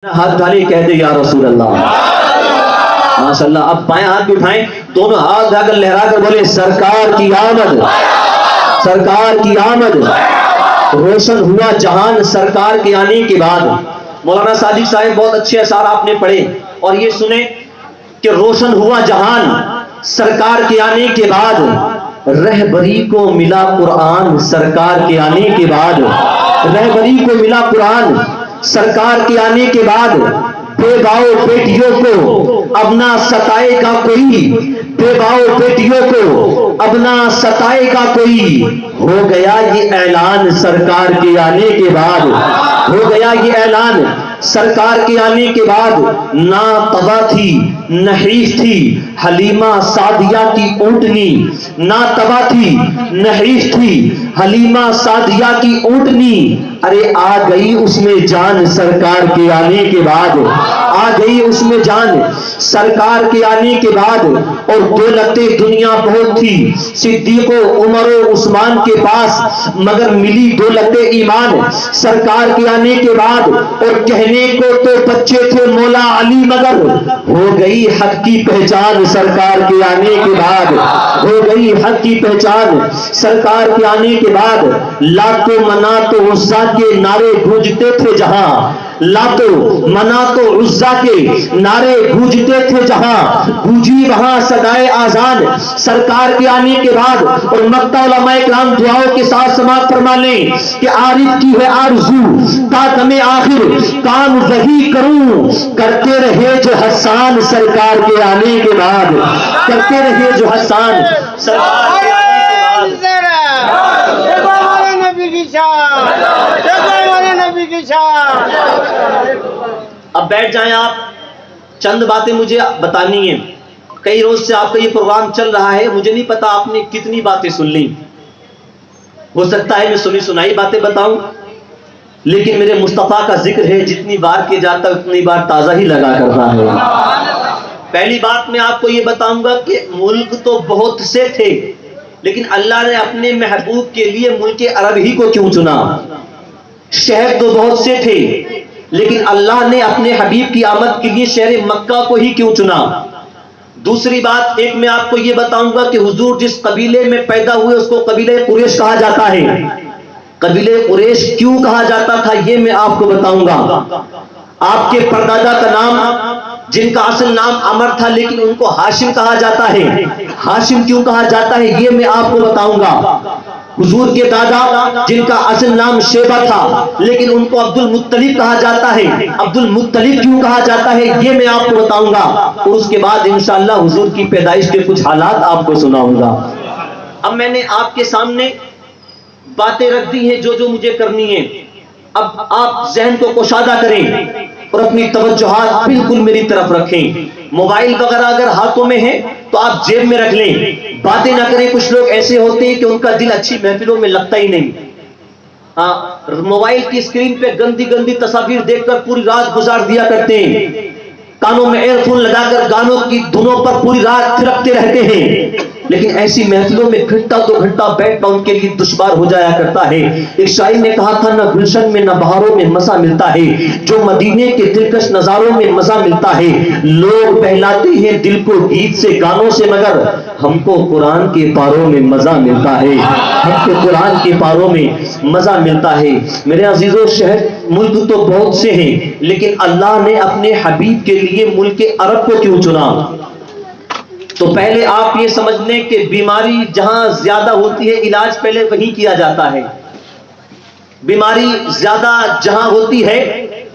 ہاتھ ڈالے کہہ دے یا رسول اللہ ماشاء اللہ. اب بائیں ہاتھ بھی اٹھائیں, دونوں ہاتھ جا کر لہرا کر بولے سرکار کی آمد, سرکار کی آمد. روشن ہوا جہان سرکار کے آنے کے بعد. مولانا صادق صاحب بہت اچھے اشعار آپ نے پڑھے اور یہ سنیں کہ روشن ہوا جہان سرکار کے آنے کے بعد, رہبری کو ملا قرآن سرکار کے آنے کے بعد, رہبری کو ملا قرآن سرکار کے آنے کے بعد. بے باؤ بیٹیوں کو اب نہ ستائے گا کوئی, بے باؤ بیٹیوں کو اب نہ ستائے گا کوئی. ہو گیا یہ اعلان سرکار کے آنے کے بعد, ہو گیا یہ اعلان سرکار کے آنے کے بعد. نہ تبا تھی نہ حیف تھی حلیمہ سعدیہ کی اونٹنی, نہ تبا تھی نہ حیف تھی حلیمہ سعدیہ کی اونٹنی. ارے آ گئی اس میں جان سرکار کے آنے کے بعد, آ گئی اس میں جان سرکار کے آنے کے بعد. اور دولتیں دنیا بہت تھی صدیق و عمر و عثمان کے پاس, مگر ملی دولت ایمان سرکار کے آنے کے بعد. اور کہنے کو تو بچے تھے مولا علی مگر ہو گئی حق کی پہچان سرکار کے آنے کے بعد, ہو گئی حق کی پہچان سرکار کے آنے کے بعد. لاتو منات و عزا کے نعرے گونجتے تھے جہاں, لاتو منات و عزا کے نعرے گونجتے تھے جہاں, گونجی وہاں صدائے آذان سرکار کے آنے کے بعد. اور مکتہ علماء کرام دعاؤں کے ساتھ سماعت فرما لیں کہ عارف کی ہے آرزو تا دم آخر کام وہی کروں, کرتے رہے جو حسان سرکار کے آنے کے بعد, کرتے رہے جو حسان سرکار کے آنے کے بعد. اب بیٹھ جائیں آپ, چند باتیں مجھے بتانی ہیں. کئی روز سے آپ کا یہ پروگرام چل رہا ہے, مجھے نہیں پتا آپ نے کتنی باتیں سن لی. ہو سکتا ہے میں سنی سنائی باتیں بتاؤں, لیکن میرے مصطفیٰ کا ذکر ہے جتنی بار کیا جاتا ہے اتنی بار تازہ ہی لگا کرتا ہے. پہلی بات میں آپ کو یہ بتاؤں گا کہ ملک تو بہت سے تھے, لیکن اللہ نے اپنے محبوب کے لیے ملک عرب ہی کو کیوں چنا؟ شہر تو بہت سے تھے, لیکن اللہ نے اپنے حبیب کی آمد کے لیے شہر مکہ کو ہی کیوں چنا؟ دوسری بات ایک میں آپ کو یہ بتاؤں گا کہ حضور جس قبیلے میں پیدا ہوئے اس کو قبیلہ قریش کہا جاتا ہے. قبیلہ قریش کیوں کہا جاتا تھا یہ میں آپ کو بتاؤں گا. آپ کے پردادا کا نام جن کا اصل نام عمر تھا لیکن ان کو ہاشم کہا جاتا ہے, ہاشم کیوں کہا جاتا ہے یہ میں آپ کو بتاؤں گا. حضور کے دادا جن کا اصل نام شیبہ تھا لیکن ان کو عبد المطلب کہا جاتا ہے, عبد المطلب کیوں کہا جاتا ہے یہ میں آپ کو بتاؤں گا. اور اس کے بعد انشاءاللہ حضور کی پیدائش کے کچھ حالات آپ کو سناؤں گا. اب میں نے آپ کے سامنے باتیں رکھ دی ہیں جو مجھے کرنی ہے. اب آپ ذہن کو کشادہ کریں اور اپنی توجہات بالکل میری طرف رکھیں. موبائل وغیرہ اگر ہاتھوں میں ہے تو آپ جیب میں رکھ لیں, باتیں نہ کریں. کچھ لوگ ایسے ہوتے ہیں کہ ان کا دل اچھی محفلوں میں لگتا ہی نہیں. موبائل کی اسکرین پہ گندی گندی تصاویر دیکھ کر پوری رات گزار دیا کرتے ہیں, کانوں میں ایئر فون لگا کر گانوں کی دھنوں پر پوری رات تھرکتے رہتے ہیں. لیکن ایسی محفلوں میں گھنٹہ دو گھنٹہ بیٹھنا ان کے لیے دشوار ہو جایا کرتا ہے. ایک شاعر نے کہا تھا نہ گلشن میں نہ بہاروں میں مزہ ملتا ہے, جو مدینے کے دلکش نظاروں میں مزہ ملتا ہے. لوگ بہلاتے ہیں دل کو گیت سے گانوں سے, مگر ہم کو قرآن کے پاروں میں مزہ ملتا ہے, ہم کو قرآن کے پاروں میں مزہ ملتا ہے. میرے عزیزوں شہر ملک تو بہت سے ہیں, لیکن اللہ نے اپنے حبیب کے لیے ملک عرب کو کیوں چنا؟ تو پہلے آپ یہ سمجھ لیں کہ بیماری جہاں زیادہ ہوتی ہے علاج پہلے وہیں کیا جاتا ہے. بیماری زیادہ جہاں ہوتی ہے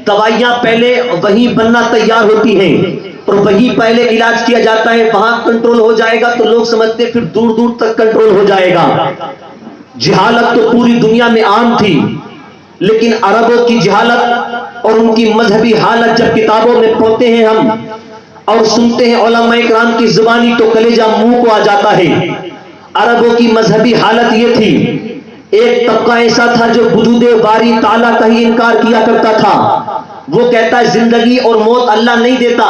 دوائیاں پہلے وہیں بننا تیار ہوتی ہیں اور وہیں پہلے علاج کیا جاتا ہے. وہاں کنٹرول ہو جائے گا تو لوگ سمجھتے پھر دور دور تک کنٹرول ہو جائے گا. جہالت تو پوری دنیا میں عام تھی, لیکن عربوں کی جہالت اور ان کی مذہبی حالت جب کتابوں میں پڑھتے ہیں ہم اور سنتے ہیں علماء کرام کی زبانی تو کلیجہ منہ کو آ جاتا ہے. عربوں کی مذہبی حالت یہ تھی, ایک طبقہ ایسا تھا جو وجود باری تعالیٰ کا ہی انکار کیا کرتا تھا. وہ کہتا ہے زندگی اور موت اللہ نہیں دیتا,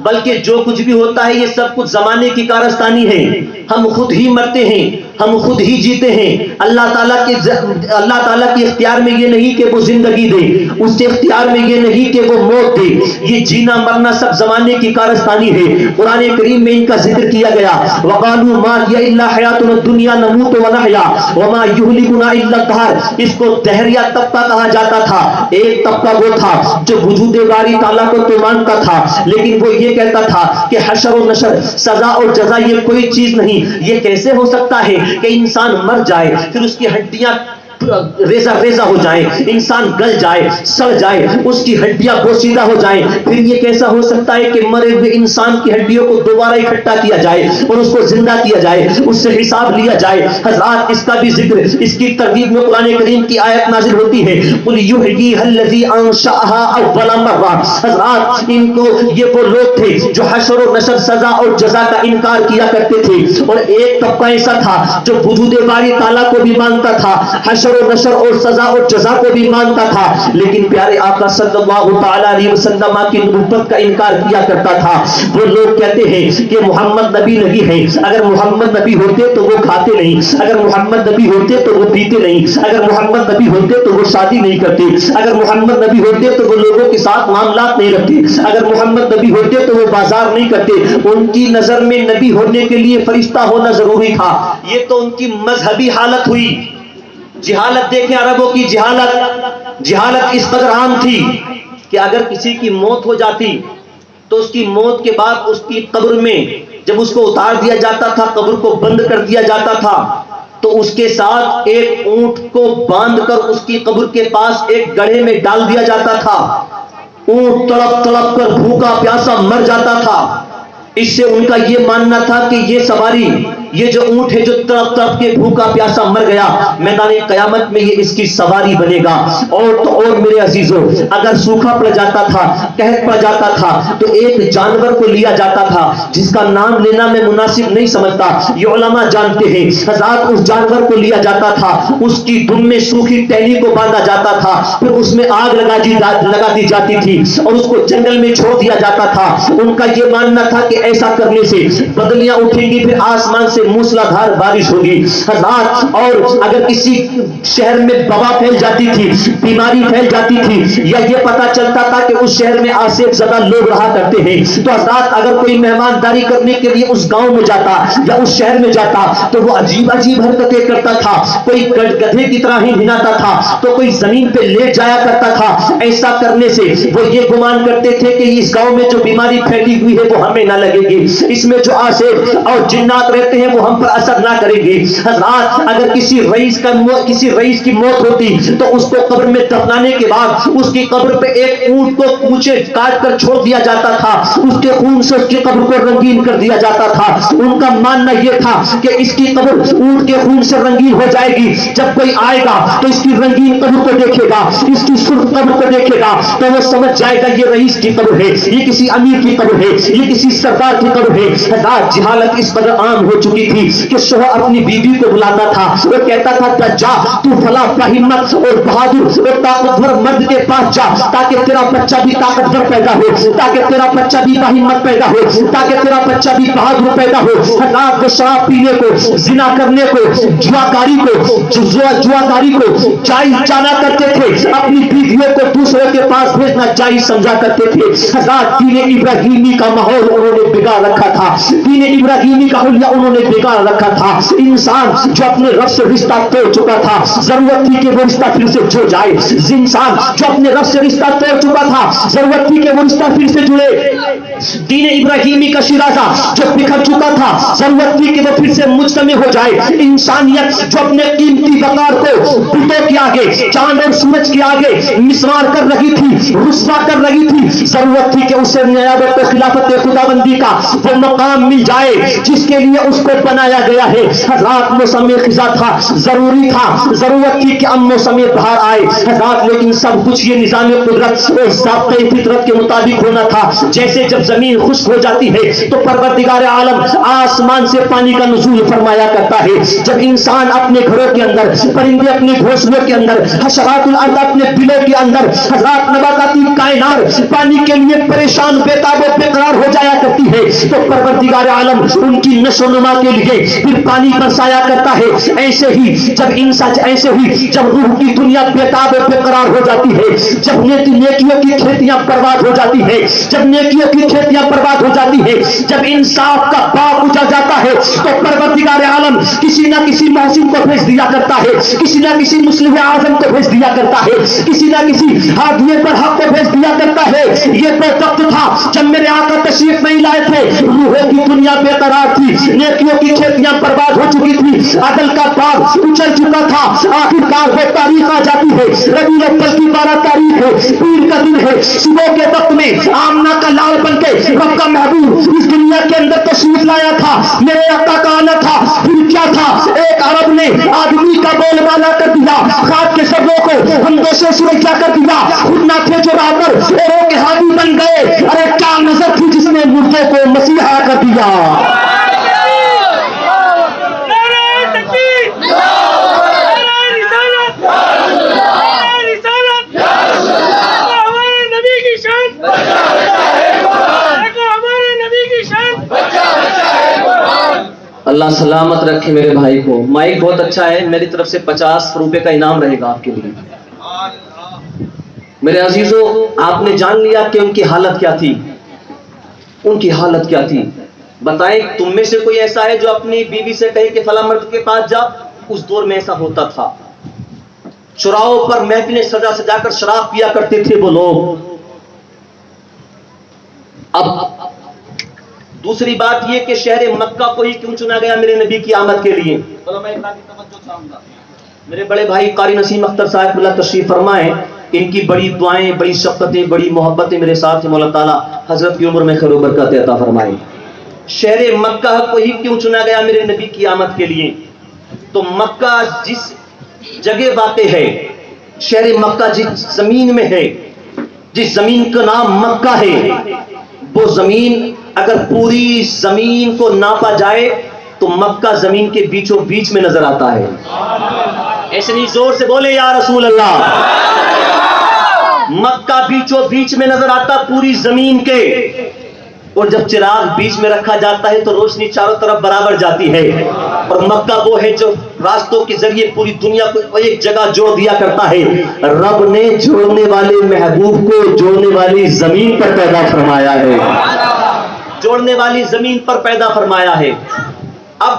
بلکہ جو کچھ بھی ہوتا ہے یہ سب کچھ زمانے کی کارستانی ہے, ہم خود ہی مرتے ہیں. ہم خود ہی جیتے ہیں. اللہ تعالیٰ کے اختیار میں یہ نہیں کہ وہ زندگی دے, اس کے اختیار میں یہ نہیں کہ وہ موت دے. یہ جینا مرنا سب زمانے کی کارستانی ہے. قرآن کریم میں ان کا ذکر کیا گیا, وَقَالُوا مَا هِيَ إِلَّا حَيَاتُنَا الدُّنْيَا نَمُوتُ وَنَحْيَا وَمَا يُهْلِكُنَا إِلَّا الدَّهْرُ. اس کو دہریہ طبقہ کہا جاتا تھا. ایک طبقہ وہ تھا جو وجود باری تعالیٰ کو تو مانتا تھا, لیکن وہ یہ کہتا تھا کہ حشر و نشر, سزا اور جزا یہ کوئی چیز نہیں. یہ کیسے ہو سکتا ہے کہ انسان مر جائے, پھر اس کی ہڈیاں ریزہ ریزہ ہو جائیں, انسان گل جائے, سڑ جائے, اس کی ہڈیاں بوسیدہ ہو جائیں, پھر یہ کیسا ہو سکتا ہے کہ مرے ہوئے انسان کی ہڈیوں کو دوبارہ اکٹھا کیا جائے اور اس کو زندہ کیا جائے, اس سے حساب لیا جائے. حضرات اس کا بھی ذکر, اس کی ترغیب میں قرآن کریم کی آیت نازل ہوتی ہے, قُلْ يُحْيِيهَا الَّذِي أَنشَأَهَا أَوَّلَ مَرَّةٍ. حضرات ان کو, یہ وہ لوگ تھے جو حشر و نشر, سزا اور جزا کا انکار کیا کرتے تھے, اور ایک طبقہ ایسا تھا جو وجود باری تعالیٰ کو بھی مانتا تھا, حشر و نشر اور سزا اور جزا کو بھی مانتا تھا, لیکن پیارے آقا صلی اللہ تعالی علیہ وسلم کی نبوت کا انکار کیا کرتا تھا. وہ لوگ کہتے ہیں کہ محمد نبی نہیں ہے. اگر محمد نبی ہوتے تو وہ کھاتے نہیں, اگر محمد نبی ہوتے تو وہ پیتے نہیں, اگر محمد نبی ہوتے تو وہ شادی نہیں کرتے, اگر محمد نبی ہوتے تو وہ لوگوں کے ساتھ معاملات نہیں رکھتے, اگر محمد نبی ہوتے تو وہ بازار نہیں کرتے. ان کی نظر میں نبی ہونے کے لیے فرشتہ ہونا ضروری تھا. یہ تو ان کی مذہبی حالت ہوئی. جہالت دیکھیں, عربوں کی جہالت اس قدر عام تھی کہ اگر کسی کی موت ہو جاتی تو اس کی موت کے بعد اس کی قبر میں جب اس کو اتار دیا جاتا تھا, قبر کو بند کر دیا جاتا تھا, تو اس کے ساتھ ایک اونٹ کو باندھ کر اس کی قبر کے پاس ایک گڑھے میں ڈال دیا جاتا تھا. اونٹ تڑپ تڑپ کر بھوکا پیاسا مر جاتا تھا. اس سے ان کا یہ ماننا تھا کہ یہ سواری, یہ جو اونٹ ہے جو تڑپ تڑپ کے بھوکا پیاسا مر گیا, میدان قیامت میں یہ اس کی سواری بنے گا. اور تو اور میرے عزیزوں, اگر سوکھا پڑ جاتا تھا, قحط پڑ جاتا تھا, تو ایک جانور کو لیا جاتا تھا جس کا نام لینا میں مناسب نہیں سمجھتا, یہ علماء جانتے ہیں. حضرات اس جانور کو لیا جاتا تھا, اس کی دم میں سوکھی ٹہنی کو باندھا جاتا تھا, پھر اس میں آگ لگا دی جاتی تھی اور اس کو جنگل میں چھوڑ دیا جاتا تھا. ان کا یہ ماننا تھا کہ ایسا کرنے سے بدلیاں اٹھیں گی, پھر آسمان سے موسلادھار بارش ہوگی. حضرات, اور اگر کسی شہر میں وبا پھیل جاتی تھی, بیماری پھیل جاتی تھی, یا یہ پتا چلتا تھا کہ اس شہر میں آصف زدہ لوگ رہا کرتے ہیں, تو حضرات اگر کوئی مہمانداری کرنے کے لیے اس گاؤں میں جاتا یا اس شہر میں جاتا تو وہ عجیب عجیب حرکتیں کرتا تھا. کوئی گدھے کی طرح ہی ہلاتا تھا, تو کوئی زمین پہ لیٹ جایا کرتا تھا. ایسا کرنے سے وہ یہ گمان کرتے تھے کہ اس گاؤں میں جو بیماری پھیلی ہوئی ہے وہ ہمیں نہ لگے گی, اس میں جو آصف اور جنات رہتے ہیں وہ ہم پر اثر نہ کریں گے. حضرات, اگر کسی رئیس کی موت ہوتی تو اس کو قبر میں دفنانے کے بعد اس کی قبر پہ ایک اونٹ کو پونچھے کاٹ کر چھوڑ دیا جاتا تھا, اس کے خون سے اس کی قبر کو رنگین کر دیا جاتا تھا. ان کا ماننا یہ تھا کہ اس کی قبر اونٹ کے خون سے رنگین ہو جائے گی, جب کوئی آئے گا تو اس کی رنگین قبر کو دیکھے گا, اس کی سرخ قبر کو دیکھے گا, تو وہ سمجھ جائے گا یہ رئیس کی قبر ہے, یہ کسی امیر کی قبر ہے, یہ کسی سردار کی قبر ہے. حضرات, جہالت اس قدر عام ہو چکی تھی کہ شوہر اپنی بیوی کو بلاتا تھا, وہ کہتا تھا جا تو فلاں ہمت اور بہادر اور طاقتور مرد کے پاس جا, تاکہ تیرا بچہ بھی طاقتور پیدا ہو, تاکہ تیرا بچہ بھی باہمت پیدا ہو, تاکہ تیرا بچہ بھی بہادر پیدا ہو. حضرات, وہ شراب پینے کو, زنا کرنے کو, جواکاری کو جائز جانا کرتے تھے, اپنی بیویوں کو دوسرے کے پاس بھیجنا جائز سمجھا کرتے تھے. حضرات, دین ابراہیمی کا ماحول انہوں نے بگاڑ رکھا تھا, دین ابراہیمی کا حلیہ انہوں نے بگاڑ رکھا تھا. انسان جو اپنے رب سے رشتہ توڑ چکا تھا, ضرورت تھی کہ وہ رشتہ پھر سے جڑ جائے. انسان جو اپنے رب سے رشتہ توڑ چکا تھا, ضرورت تھی کہ وہ رشتہ پھر سے جڑے. دین ابراہیمی کا شیرازہ جو بکھر چکا تھا, ضرورت تھی کہ وہ پھر سے مجتمع ہو جائے. انسانیت جو اپنے قیمتی وقار کو بتوں کے آگے, چاند اور سورج کے آگے مسمار کر رہی تھی, رسوا کر رہی تھی, ضرورت تھی کہ اسے نیابت خلافت خداوندی کا وہ مقام مل جائے جس کے لیے اس کو بنایا گیا ہے. حضرات, موسم خزاں تھا, ضروری تھا, ضرورت تھی کہ اب موسم بہار آئے. حضرات, لیکن سب کچھ یہ نظام قدرت اور ضابطۂ فطرت کے مطابق ہونا تھا. جیسے جب زمین خشک ہو جاتی ہے تو پروردگار عالم آسمان سے پانی کا نزول فرمایا کرتا ہے. جب انسان اپنے گھروں کے اندر, پرندے اپنے گھونسلوں کے اندر, حشرات الارض اپنے بلوں کے اندر, حضرات نباتاتی کائنات پانی کے لیے پریشان بے تاب و بے قرار ہو جایا کرتی ہے, تو پروردگار عالم ان کی نشو و نما کے کے لیے پھر پانی برسایا کرتا ہے. ایسے ہی جب روح کی دنیا بےتاب و بے قرار ہو جاتی ہے، جب نیکیوں کی کھیتیاں برباد ہو جاتی ہے، جب انصاف کا باغ اجڑ جاتا ہے، تو پروردگار عالم کسی نہ کسی محسن کو بھیج دیا کرتا ہے، کسی نہ کسی مصلح اعظم کو بھیج دیا کرتا ہے، کسی نہ کسی ہادی پر حق کو بھیج دیا کرتا ہے. یہ تو وقت تھا جب میرے آقا تشریف نہیں لائے تھے، روحوں کی دنیا بے قرار تھی، نیکیوں کی کھیتیاں برباد ہو چکی تھی، عدل کا باغ اچھل چکا تھا. آخرکار وہ تاریخ آ جاتی ہے، ربیع الاول کی 12 تاریخ ہے، پیر کا دن ہے. صبح کے وقت میں آمنہ کا لال بن کے رب کا محبوب اس دنیا کے اندر تشریف لایا تھا. میرے آقا کا آنا تھا. پھر کیا تھا؟ ایک عرب نے آدمی کا بول بالا کر دیا، خواب کے سبوں کو ہندوں سے سرجا کر دیا، خود نہ تھے جو راگر اوروں کے ہادی بن گئے. ارے کیا نظر تھی جس نے مردے کو مسیحا کر دیا. اللہ سلامت رکھے میرے بھائی کو. مائک بہت اچھا ہے، میری طرف سے 50 روپے کا انعام رہے گا آپ کے لیے. میرے عزیزوں، آپ نے جان لیا کہ ان کی حالت کیا تھی. ان کی حالت کیا تھی بتائیں. تم میں سے کوئی ایسا ہے جو اپنی بیوی سے کہے کہ فلاں مرد کے پاس جا؟ اس دور میں ایسا ہوتا تھا. چوراہوں پر محفلیں سجا سجا کر شراب پیا کرتے تھے وہ لوگ. اب دوسری بات یہ کہ شہر مکہ کو ہی کیوں چنا گیا میرے نبی کی آمد کے لیے؟ میرے بڑے بھائی قاری نسیم اختر صاحب اللہ تشریف فرمائیں. ان کی بڑی دعائیں، بڑی شفقتیں، بڑی محبتیں میرے ساتھ ہیں. مولا تعالیٰ حضرت کی عمر میں خیر و برکت عطا فرمائے. شہر مکہ کو ہی کیوں چنا گیا میرے نبی کی آمد کے لیے؟ تو مکہ جس جگہ واقع ہے، شہر مکہ جس زمین میں ہے، جس زمین کا نام مکہ ہے، وہ زمین اگر پوری زمین کو ناپا جائے تو مکہ زمین کے بیچوں بیچ میں نظر آتا ہے. ایسے نہیں، زور سے بولے یا رسول اللہ. مکہ بیچوں بیچ میں نظر آتا پوری زمین کے. اور جب چراغ بیچ میں رکھا جاتا ہے تو روشنی چاروں طرف برابر جاتی ہے. اور مکہ وہ ہے جو راستوں کے ذریعے پوری دنیا کو ایک جگہ جوڑ دیا کرتا ہے. رب نے جوڑنے والے محبوب کو جوڑنے والی زمین پر پیدا فرمایا ہے. جوڑنے والی زمین پر پیدا فرمایا ہے. اب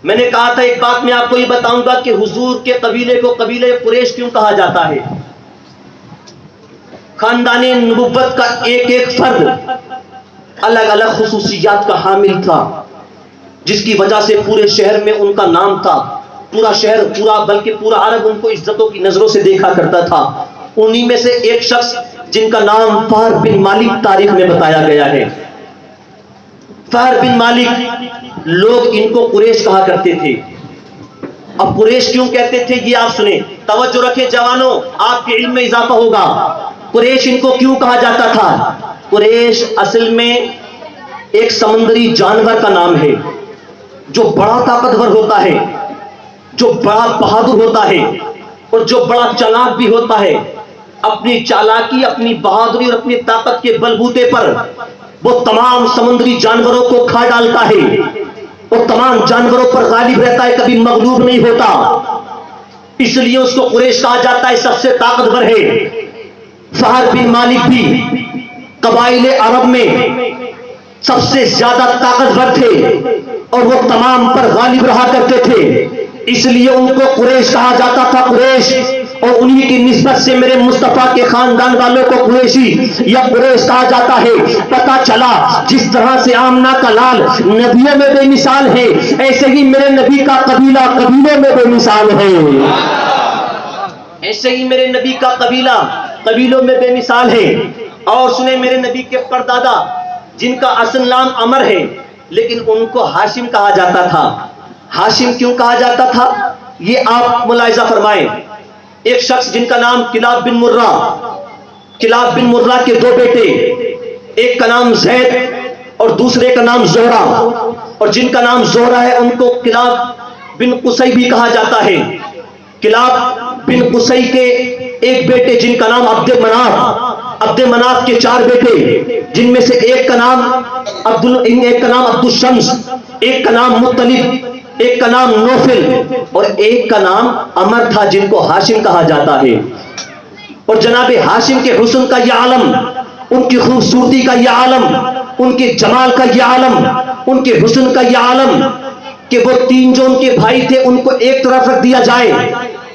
میں نے کہا تھا ایک بات میں آپ کو یہ بتاؤں گا کہ حضور کے قبیلے کو قبیلہ قریش کیوں کہا جاتا ہے. خاندان نبوت کا ایک ایک فرد الگ الگ خصوصیات کا حامل تھا، جس کی وجہ سے پورے شہر میں ان کا نام تھا. پورا شہر، بلکہ پورا عرب ان کو عزتوں کی نظروں سے دیکھا کرتا تھا. انہی میں سے ایک شخص جن کا نام فہر بن مالک تاریخ میں بتایا گیا ہے. فہر بن مالک، لوگ ان کو قریش کہا کرتے تھے. اب قریش کیوں کہتے تھے یہ آپ سنیں. توجہ رکھیں جوانوں، آپ کے علم میں اضافہ ہوگا. قریش ان کو کیوں کہا جاتا تھا؟ قریش اصل میں ایک سمندری جانور کا نام ہے جو بڑا طاقتور ہوتا ہے، جو بڑا بہادر ہوتا ہے اور جو بڑا چالاک بھی ہوتا ہے. اپنی چالاکی، اپنی بہادری اور اپنی طاقت کے بلبوتے پر وہ تمام سمندری جانوروں کو کھا ڈالتا ہے. وہ تمام جانوروں پر غالب رہتا ہے، کبھی مغلوب نہیں ہوتا. اس لیے اس کو قریش کہا جاتا ہے، سب سے طاقتور ہے. فہر بن مالک بھی قبائل عرب میں سب سے زیادہ طاقتور تھے اور وہ تمام پر غالب رہا کرتے تھے. اس لیے ان کو قریش کہا جاتا تھا. قریش، اور انہی کی نسبت سے میرے مصطفیٰ کے خاندان والوں کو قریشی یا قریش کہا جاتا ہے. پتہ چلا جس طرح سے آمنہ کا لال نبیوں میں بے مثال ہے، ایسے ہی میرے نبی کا قبیلہ قبیلوں میں بے مثال ہے. ایسے ہی میرے نبی کا قبیلہ قبیلوں میں بے مثال ہے. اور سنیں، میرے نبی کے پردادا جن کا اصل نام عمر ہے، لیکن ان کو ہاشم کہا جاتا تھا. ہاشم کیوں کہا جاتا تھا یہ آپ ملاحظہ فرمائیں. ایک شخص جن کا نام کلاب بن مرہ، کلاب بن مرہ کے دو بیٹے، ایک کا نام زید اور دوسرے کا نام زہرہ، اور جن کا نام زہرہ ہے ان کو کلاب بن قصی بھی کہا جاتا ہے. کلاب بن قصی کے ایک بیٹے جن کا نام عبد مناف، عبد مناف کے 4 بیٹے جن میں سے ایک کا نام عبد الشمس ایک کا نام مطلب، ایک کا نام نوفل اور ایک کا نام عمر تھا جن کو ہاشم کہا جاتا ہے. اور جناب ہاشم کے حسن کا یہ عالم، ان کی خوبصورتی کا یہ عالم، ان کے جمال کا یہ عالم، ان کے حسن کا یہ عالم کہ وہ تین جو ان کے بھائی تھے ان کو ایک طرف رکھ دیا جائے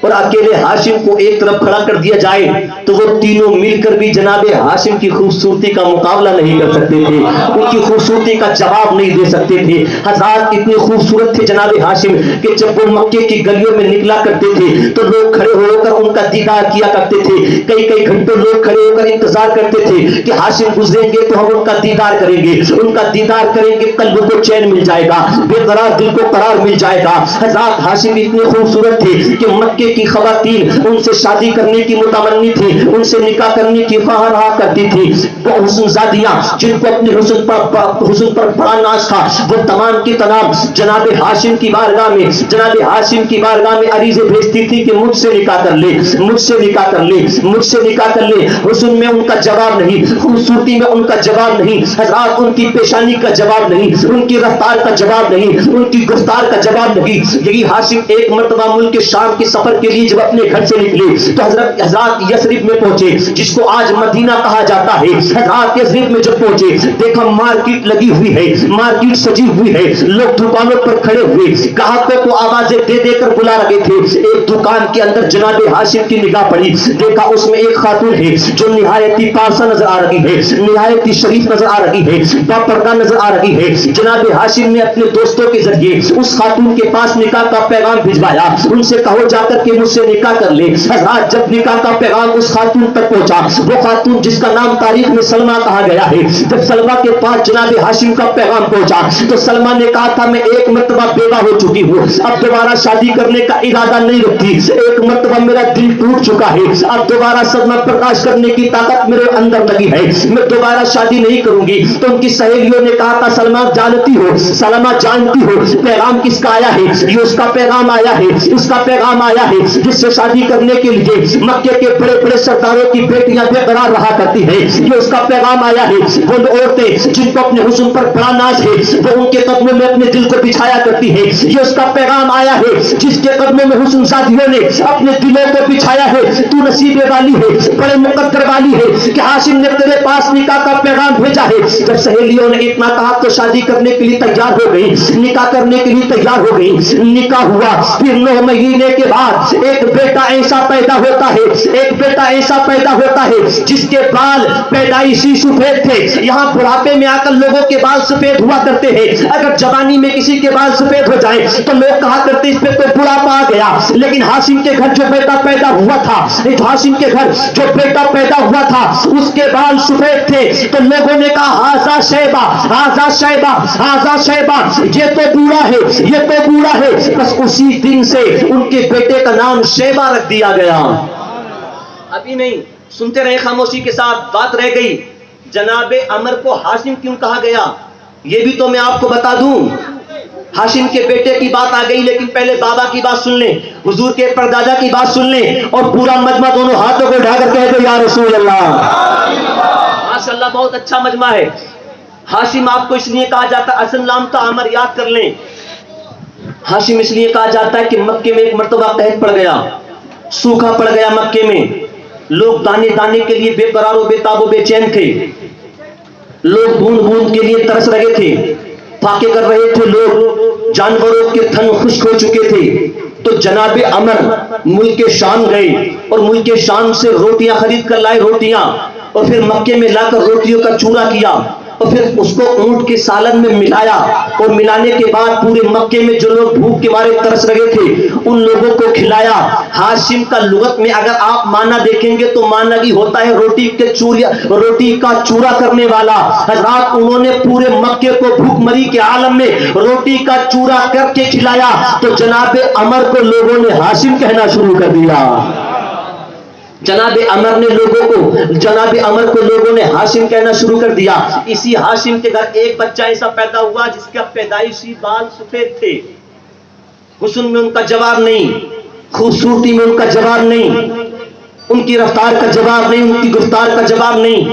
اور اکیلے ہاشم کو ایک طرف کھڑا کر دیا جائے تو وہ تینوں مل کر بھی جناب ہاشم کی خوبصورتی کا مقابلہ نہیں کر سکتے تھے، ان کی خوبصورتی کا جواب نہیں دے سکتے تھے. حضرات اتنے خوبصورت تھے جناب ہاشم کہ جب وہ مکے کی گلیوں میں نکلا کرتے تھے تو لوگ کھڑے ہو کر ان کا دیدار کیا کرتے تھے. کئی کئی گھنٹوں لوگ کھڑے ہو کر انتظار کرتے تھے کہ ہاشم گزریں گے تو ہم ان کا دیدار کریں گے، ان کا دیدار کریں گے قلب کو چین مل جائے گا، بے قرار دل کو قرار مل جائے گا. حضرات ہاشم اتنے خوبصورت تھے کہ مکے کی خواتین ان سے شادی کرنے کی متمنی تھی، ان سے نکاح کرنے کی خواہاں رہا کرتی تھی. وہ حسن زادیاں جن کو اپنے حسن پر بڑا ناز تھا وہ تمام کی تمام جناب ہاشم کی بارگاہ میں، جناب ہاشم کی بارگاہ میں عریضے بھیجتی تھی کہ مجھ سے نکاح کر لے، مجھ سے نکاح کر لے، مجھ سے نکاح کر لے. حسن میں ان کا جواب نہیں، خوبصورتی میں ان کا جواب نہیں، حضرات ان کی پیشانی کا جواب نہیں، ان کی رفتار کا جواب نہیں، ان کی گفتار کا جواب نہیں. یہی ہاشم ایک مرتبہ ملک شام کے سفر کے لیے جب اپنے گھر سے نکلے تو حضرات یثرب میں پہنچے جس کو آج مدینہ کہا جاتا ہے. حضرات یثرب میں جب پہنچے دیکھا مارکیٹ لگی ہوئی ہے، مارکیٹ سجی ہوئی ہے، لوگ دکانوں پر کھڑے ہوئے گاہکوں کو آوازیں دے دے کر بلا رہے تھے. ایک دکان کے اندر جناب ہاشم کی نگاہ پڑی، دیکھا اس میں ایک خاتون ہے جو نہایت ہی پارسا نظر آ رہی ہے، نہایت ہی شریف نظر آ رہی ہے، باپردہ نظر آ رہی ہے. جناب ہاشم نے اپنے دوستوں کے ذریعے اس خاتون کے پاس نکاح کا پیغام بھجوایا، ان سے کہو جا کر کے مجھ سے نکاح کر لے. حضرات جب نکاح کا پیغام اس خاتون تک پہنچا، وہ خاتون جس کا نام تاریخ میں سلمہ کہا گیا ہے، جب سلمہ کے پاس جناب ہاشم کا پیغام پہنچا تو سلمہ نے کہا تھا میں ایک مرتبہ بیوہ ہو چکی ہوں، اب دوبارہ شادی کرنے کا ارادہ نہیں رکھتی، ایک مرتبہ میرا دل ٹوٹ چکا ہے، اب دوبارہ صدمہ برداشت کرنے کی طاقت میرے اندر لگی ہے، میں دوبارہ شادی نہیں کروں گی. تو ان کی سہیلیوں نے کہا تھا سلمہ جانتی ہو، سلمہ جانتی ہو پیغام کس کا آیا ہے؟ یہ اس کا پیغام آیا ہے، اس کا پیغام آیا ہے جس سے شادی کرنے کے لیے مکے کے بڑے بڑے سرداروں کی بیٹیاں بے قرار رہا کرتی ہیں. یہ اس کا پیغام آیا ہے. وہ عورتیں جن کو اپنے حسن پر بڑا ناز ہے وہ ان کے قدموں میں اپنے دل کو بچھایا کرتی ہے. یہ اس کا پیغام آیا ہے جس کے قدموں میں حسن زادیوں نے اپنے دلوں کو بچھایا ہے. تو نصیب والی ہے، بڑے مقدر والی ہے کہ ہاشم نے تیرے پاس نکاح کا پیغام بھیجا ہے. جب سہیلیوں نے اتنا کہا تو شادی کرنے کے لیے تیار ہو گئی، نکاح کرنے کے لیے تیار ہو گئی. نکاح ہوا، پھر 9 مہینے کے بعد ایک بیٹا ایسا پیدا ہوتا ہے، ایک بیٹا ایسا پیدا ہوتا ہے جس کے بال پیدائشی سفید تھے. یہاں بڑھاپے میں آ کر لوگوں کے بال سفید ہوا کرتے ہیں، اگر جوانی میں کسی کے بال سفید ہو جائیں تو لوگ کہا کرتے اس پہ تو بڑھاپا آ گیا. لیکن ہاشم کے گھر جو بیٹا پیدا ہوا تھا، ہاشم کے گھر جو بیٹا پیدا ہوا تھا اس کے بال سفید تھے تو لوگوں نے کہا ہاذا شیبہ، ہاذا شیبہ، ہاذا شیبہ، یہ تو بوڑھا ہے، یہ تو بوڑھا ہے. بس اسی دن سے ان کے بیٹے کا نام شیبہ رکھ دیا گیا. ابھی نہیں سنتے رہے خاموشی کے ساتھ، بات رہ گئی جناب عمر کو ہاشم کیوں کہا گیا یہ بھی تو میں آپ کو بتا دوں. ہاشم کے بیٹے کی بات آ گئی لیکن پہلے بابا کی بات سن لیں، حضور کے پردادا کی بات سن لیں اور پورا مجمع دونوں ہاتھوں کو اٹھا کر کہہ دو یا رسول اللہ. ماشاءاللہ بہت اچھا مجمع ہے. ہاشم آپ کو اس لیے کہا جاتا ہے، اصل نام تھا عمر، یاد کر لیں. ہاشم اس لیے کہا جاتا ہے کہ مکے میں ایک مرتبہ قحط پڑ گیا، سوکھا پڑ گیا مکے میں. لوگ دانے دانے کے لیے بے قرار و بے تاب و بے چین تھے، لوگ بوند بوند کے لیے ترس رہے تھے، پھاکے کر رہے تھے لوگ، جانوروں کے تھن خشک ہو چکے تھے. تو جناب عمر ملک شام گئے اور ملک شام سے روٹیاں خرید کر لائے، روٹیاں، اور پھر مکے میں لا کر روٹیوں کا چورا کیا اور پھر اس کو اونٹ کے سالن میں ملایا اور ملانے کے بعد پورے مکے میں جو لوگ بھوک کے مارے ترس رہے تھے ان لوگوں کو کھلایا. ہاشم کا لغت میں اگر آپ معنی دیکھیں گے تو معنی بھی ہوتا ہے روٹی کا چورا کرنے والا. حضرات انہوں نے پورے مکے کو بھوک مری کے عالم میں روٹی کا چورا کر کے کھلایا تو جناب عمر کو لوگوں نے ہاشم کہنا شروع کر دیا. جناب عمر کو لوگوں نے ہاشم کہنا شروع کر دیا. اسی ہاشم کے گھر ایک بچہ ایسا پیدا ہوا جس کا پیدائشی بال سفید تھے. حسن میں ان کا جواب نہیں، خوبصورتی میں ان کا جواب نہیں، ان کی رفتار کا جواب نہیں، ان کی گفتار کا جواب نہیں.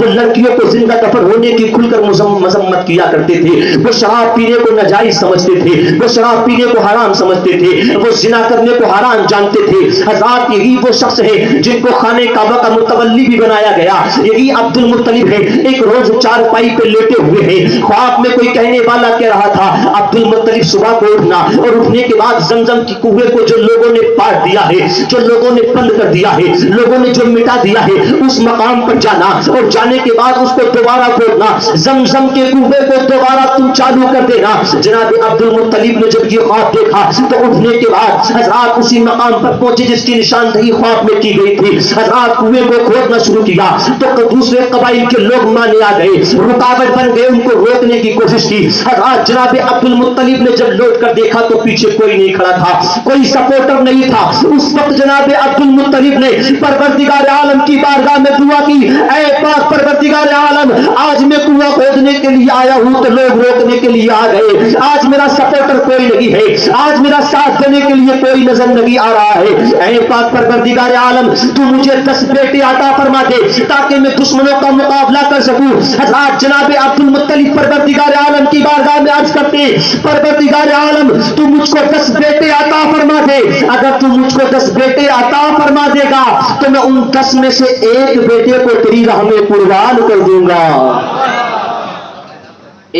وہ لڑکیوں کو زندہ دفن ہونے کی کھل کر مذمت کیا کرتے تھے. وہ شراب پینے کو ناجائز سمجھتے تھے. وہ شراب پینے کو حرام سمجھتے تھے. وہ زنا کرنے کو حرام جانتے تھے. حضرات یہی وہ شخص ہے جن کو خانے کعبہ کا متولی بھی بنایا گیا. یہی عبد المطلب ہے. ایک روز چارپائی پہ لیٹے ہوئے ہیں. خواب میں کوئی کہنے والا کہہ رہا تھا عبد المطلب صبح کو اٹھنا اور اٹھنے کے بعد زمزم کی کنویں کو جو لوگوں نے پاٹ دیا ہے, جو لوگوں نے بند کر دیا ہے, لوگوں نے جو مٹا دیا ہے, اس مقام پر جانا اور جانے کے بعد اس کو دوبارہ کھودنا. زمزم کے کنویں کو دوبارہ تم چالو کر دینا. جناب عبد المطلب نے جب یہ خواب دیکھا تو اٹھنے کے بعد حضرات اسی مقام پر پہنچے جس کی نشاندہی خواب میں کی گئی تھی. حضرات کنویں کو کھودنا شروع کیا تو دوسرے قبائل کے لوگ مانے آ گئے, رکاوٹ بن گئے, ان کو روکنے کی کوشش کی. حضرات جناب عبد المطلب نے جب لوٹ کر دیکھا تو پیچھے کوئی نہیں کھڑا تھا, کوئی سپورٹر نہیں تھا. اس وقت جناب عبد المطلب نے پروردگار عالم کی بارگاہ میں دعا کی, اے پاک پروردگار عالم, آج میں کنواں کھودنے کے لیے آیا ہوں تو لوگ روکنے کے لیے آ گئے. آج میرا سپورٹر کوئی نہیں ہے, آج میرا ساتھ دینے کے لیے کوئی نظر نہیں آ رہا ہے. اے پاک پروردگار عالم, تو مجھے 10 بیٹے عطا فرما دے تاکہ میں دشمنوں کا مقابلہ کر سکوں. حضرات جناب عبد المطلب پروردگار عالم کی بارگاہ میں عرض کرتے, پروردگار عالم تو مجھ کو 10 بیٹے عطا فرما دے. اگر تو مجھ کو 10 بیٹے عطا فرما دے گا تو میں ان 10 میں سے ایک بیٹے کو تیری راہ میں قربان کر دوں گا.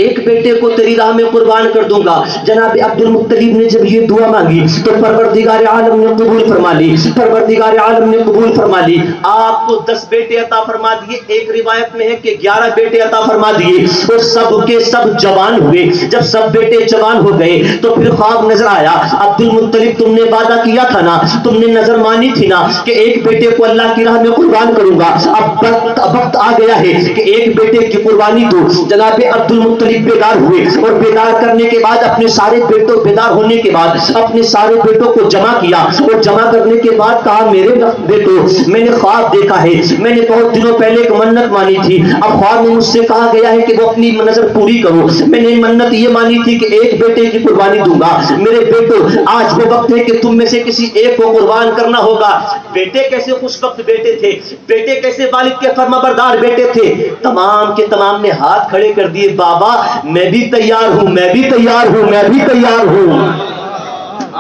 ایک بیٹے کو تیری راہ میں قربان کر دوں گا. جناب عبد المطلب نے جب یہ دعا مانگی تو پروردگار عالم نے قبول فرما لی. پروردگار عالم نے قبول فرما لی. آپ کو 10 بیٹے عطا فرما دیے. ایک روایت میں ہے کہ 11 بیٹے عطا فرما دیے اور سب کے سب جوان ہوئے. جب سب بیٹے جوان ہو گئے تو پھر خواب نظر آیا, عبد المطلب تم نے وعدہ کیا تھا نا, تم نے نظر مانی تھی نا کہ ایک بیٹے کو اللہ کی راہ میں قربان کروں گا. اب وقت آ گیا ہے کہ ایک بیٹے کی قربانی دو. جناب عبد المطلب بیدار ہوئے اور بیدار کرنے کے بعد اپنے سارے بیٹوں بیدار ہونے کے بعد اپنے سارے بیٹوں کو جمع کیا اور جمع کرنے کے بعد کہا, میرے بیٹوں, میں نے خواب دیکھا ہے. میں نے بہت دنوں پہلے ایک منت مانی تھی. اب خواب میں مجھ سے کہا گیا ہے کہ وہ اپنی نظر پوری کرو. میں نے منت یہ مانی تھی کہ ایک بیٹے کی قربانی دوں گا. میرے بیٹوں, آج وہ وقت ہے کہ تم میں سے کسی ایک کو قربان کرنا ہوگا. بیٹے کیسے خوش وقت بیٹے تھے, بیٹے کیسے والد کے فرما بردار بیٹے تھے. تمام کے تمام نے ہاتھ کھڑے کر دیے, بابا میں بھی تیار ہوں, میں بھی تیار ہوں, میں بھی تیار ہوں.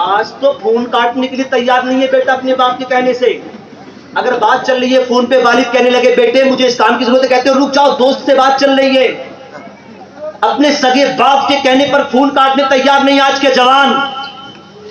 آج تو فون کاٹنے کے لیے تیار نہیں ہے بیٹا اپنے باپ کے کہنے سے. اگر بات چل رہی ہے فون پہ, والد کہنے لگے بیٹے مجھے اس کام کی ضرورت ہے, کہتے ہو رک جاؤ, دوست سے بات چل رہی ہے. اپنے سگے باپ کے کہنے پر فون کاٹنے تیار نہیں آج کے جوان.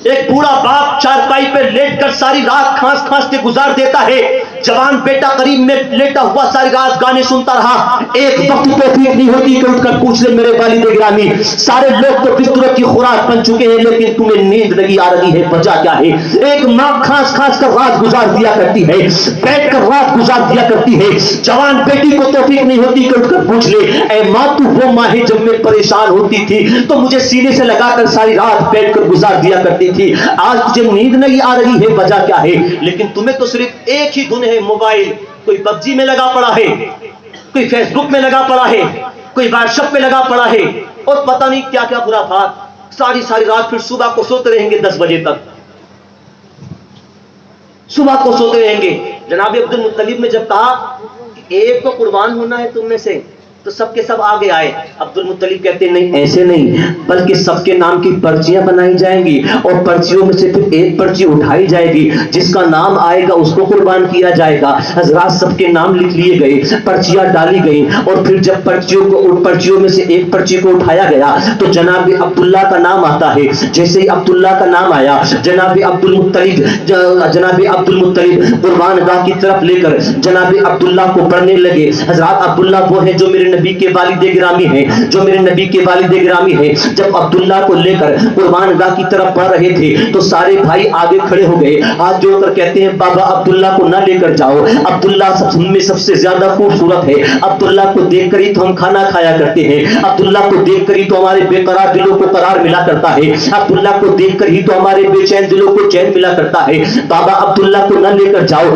ایک بوڑھا باپ چارپائی پہ لیٹ کر ساری رات کھانس کھانس کے گزار دیتا ہے. جوان بیٹا قریب میں لیٹا ہوا ساری رات گانے سنتا رہا. ایک وقت توفیق نہیں ہوتی کہ اٹھ کر پوچھ لے میرے والد گرامی, سارے لوگ تو بستروں کی خوراک بن چکے ہیں لیکن تمہیں نیند نہیں آ رہی ہے, وجہ کیا ہے؟ ایک ماں کھانس کھانس کر رات گزار دیا کرتی ہے, بیٹھ کر رات گزار دیا کرتی ہے. جوان بیٹی کو توفیق نہیں ہوتی کہ اٹھ کر پوچھ لے, اے ماں تو وہ ماں ہے جب میں پریشان ہوتی تھی تو مجھے سینے سے لگا کر ساری رات بیٹھ کر گزار دیا کرتی تھی. آج تجھے نیند نہیں آ رہی ہے, وجہ کیا ہے؟ لیکن تمہیں تو صرف ایک ہی دھن ہے, موبائل. کوئی پب جی میں لگا پڑا ہے, کوئی فیس بک میں لگا پڑا ہے, کوئی واٹس ایپ میں لگا پڑا ہے اور پتہ نہیں کیا کیا خرافات. ساری رات پھر صبح کو سوتے رہیں گے 10 بجے تک, صبح کو سوتے رہیں گے. جناب عبد المطلب نے جب کہا کہ ایک کو قربان ہونا ہے تم میں سے تو سب کے سب آگے آئے. عبد المطلب کہتے ہیں نہیں ایسے نہیں, بلکہ سب کے نام کی پرچیاں بنائی جائیں گی اور پرچیوں میں سے پھر ایک پرچی اٹھائی جائے گی, جس کا نام آئے گا اس کو قربان کیا جائے گا. حضرات سب کے نام لکھ لیے گئے, پرچیاں ڈالی گئیں اور پھر جب پرچیوں میں سے ایک پرچی کو اٹھایا گیا تو جناب عبداللہ کا نام آتا ہے. جیسے ہی عبداللہ کا نام آیا جناب عبد المطلب قربان گاہ کی طرف لے کر جناب عبداللہ کو پڑھنے لگے. حضرات عبداللہ وہ ہے جو میرے نبی کے والد گرامی ہیں, جو میرے نبی کے والد گرامی ہیں. جب عبداللہ کو لے کر قربان گاہ کی طرف بڑھ رہے تھے تو سارے بھائی آگے کھڑے ہو گئے, ہاتھ جوڑ کر کہتے ہیں بابا عبداللہ کو نہ لے کر جاؤ, عبداللہ ہم میں سب سے زیادہ خوبصورت ہے, عبداللہ کو دیکھ کر ہی تو ہم کھانا کھایا کرتے ہیں, عبداللہ کو دیکھ کر ہی تو ہمارے بے قرار دلوں کو قرار ملا کرتا ہے, عبداللہ کو دیکھ کر ہی تو ہمارے بے چین دلوں کو چین ملا کرتا ہے. بابا عبداللہ کو نہ لے کر جاؤ.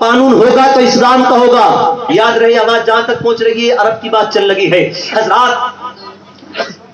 قانون ہوگا تو اسلام کا ہوگا. یاد رہے آواز جہاں تک پہنچ رہی ہے عرب کی بات چل رہی ہے. حضرات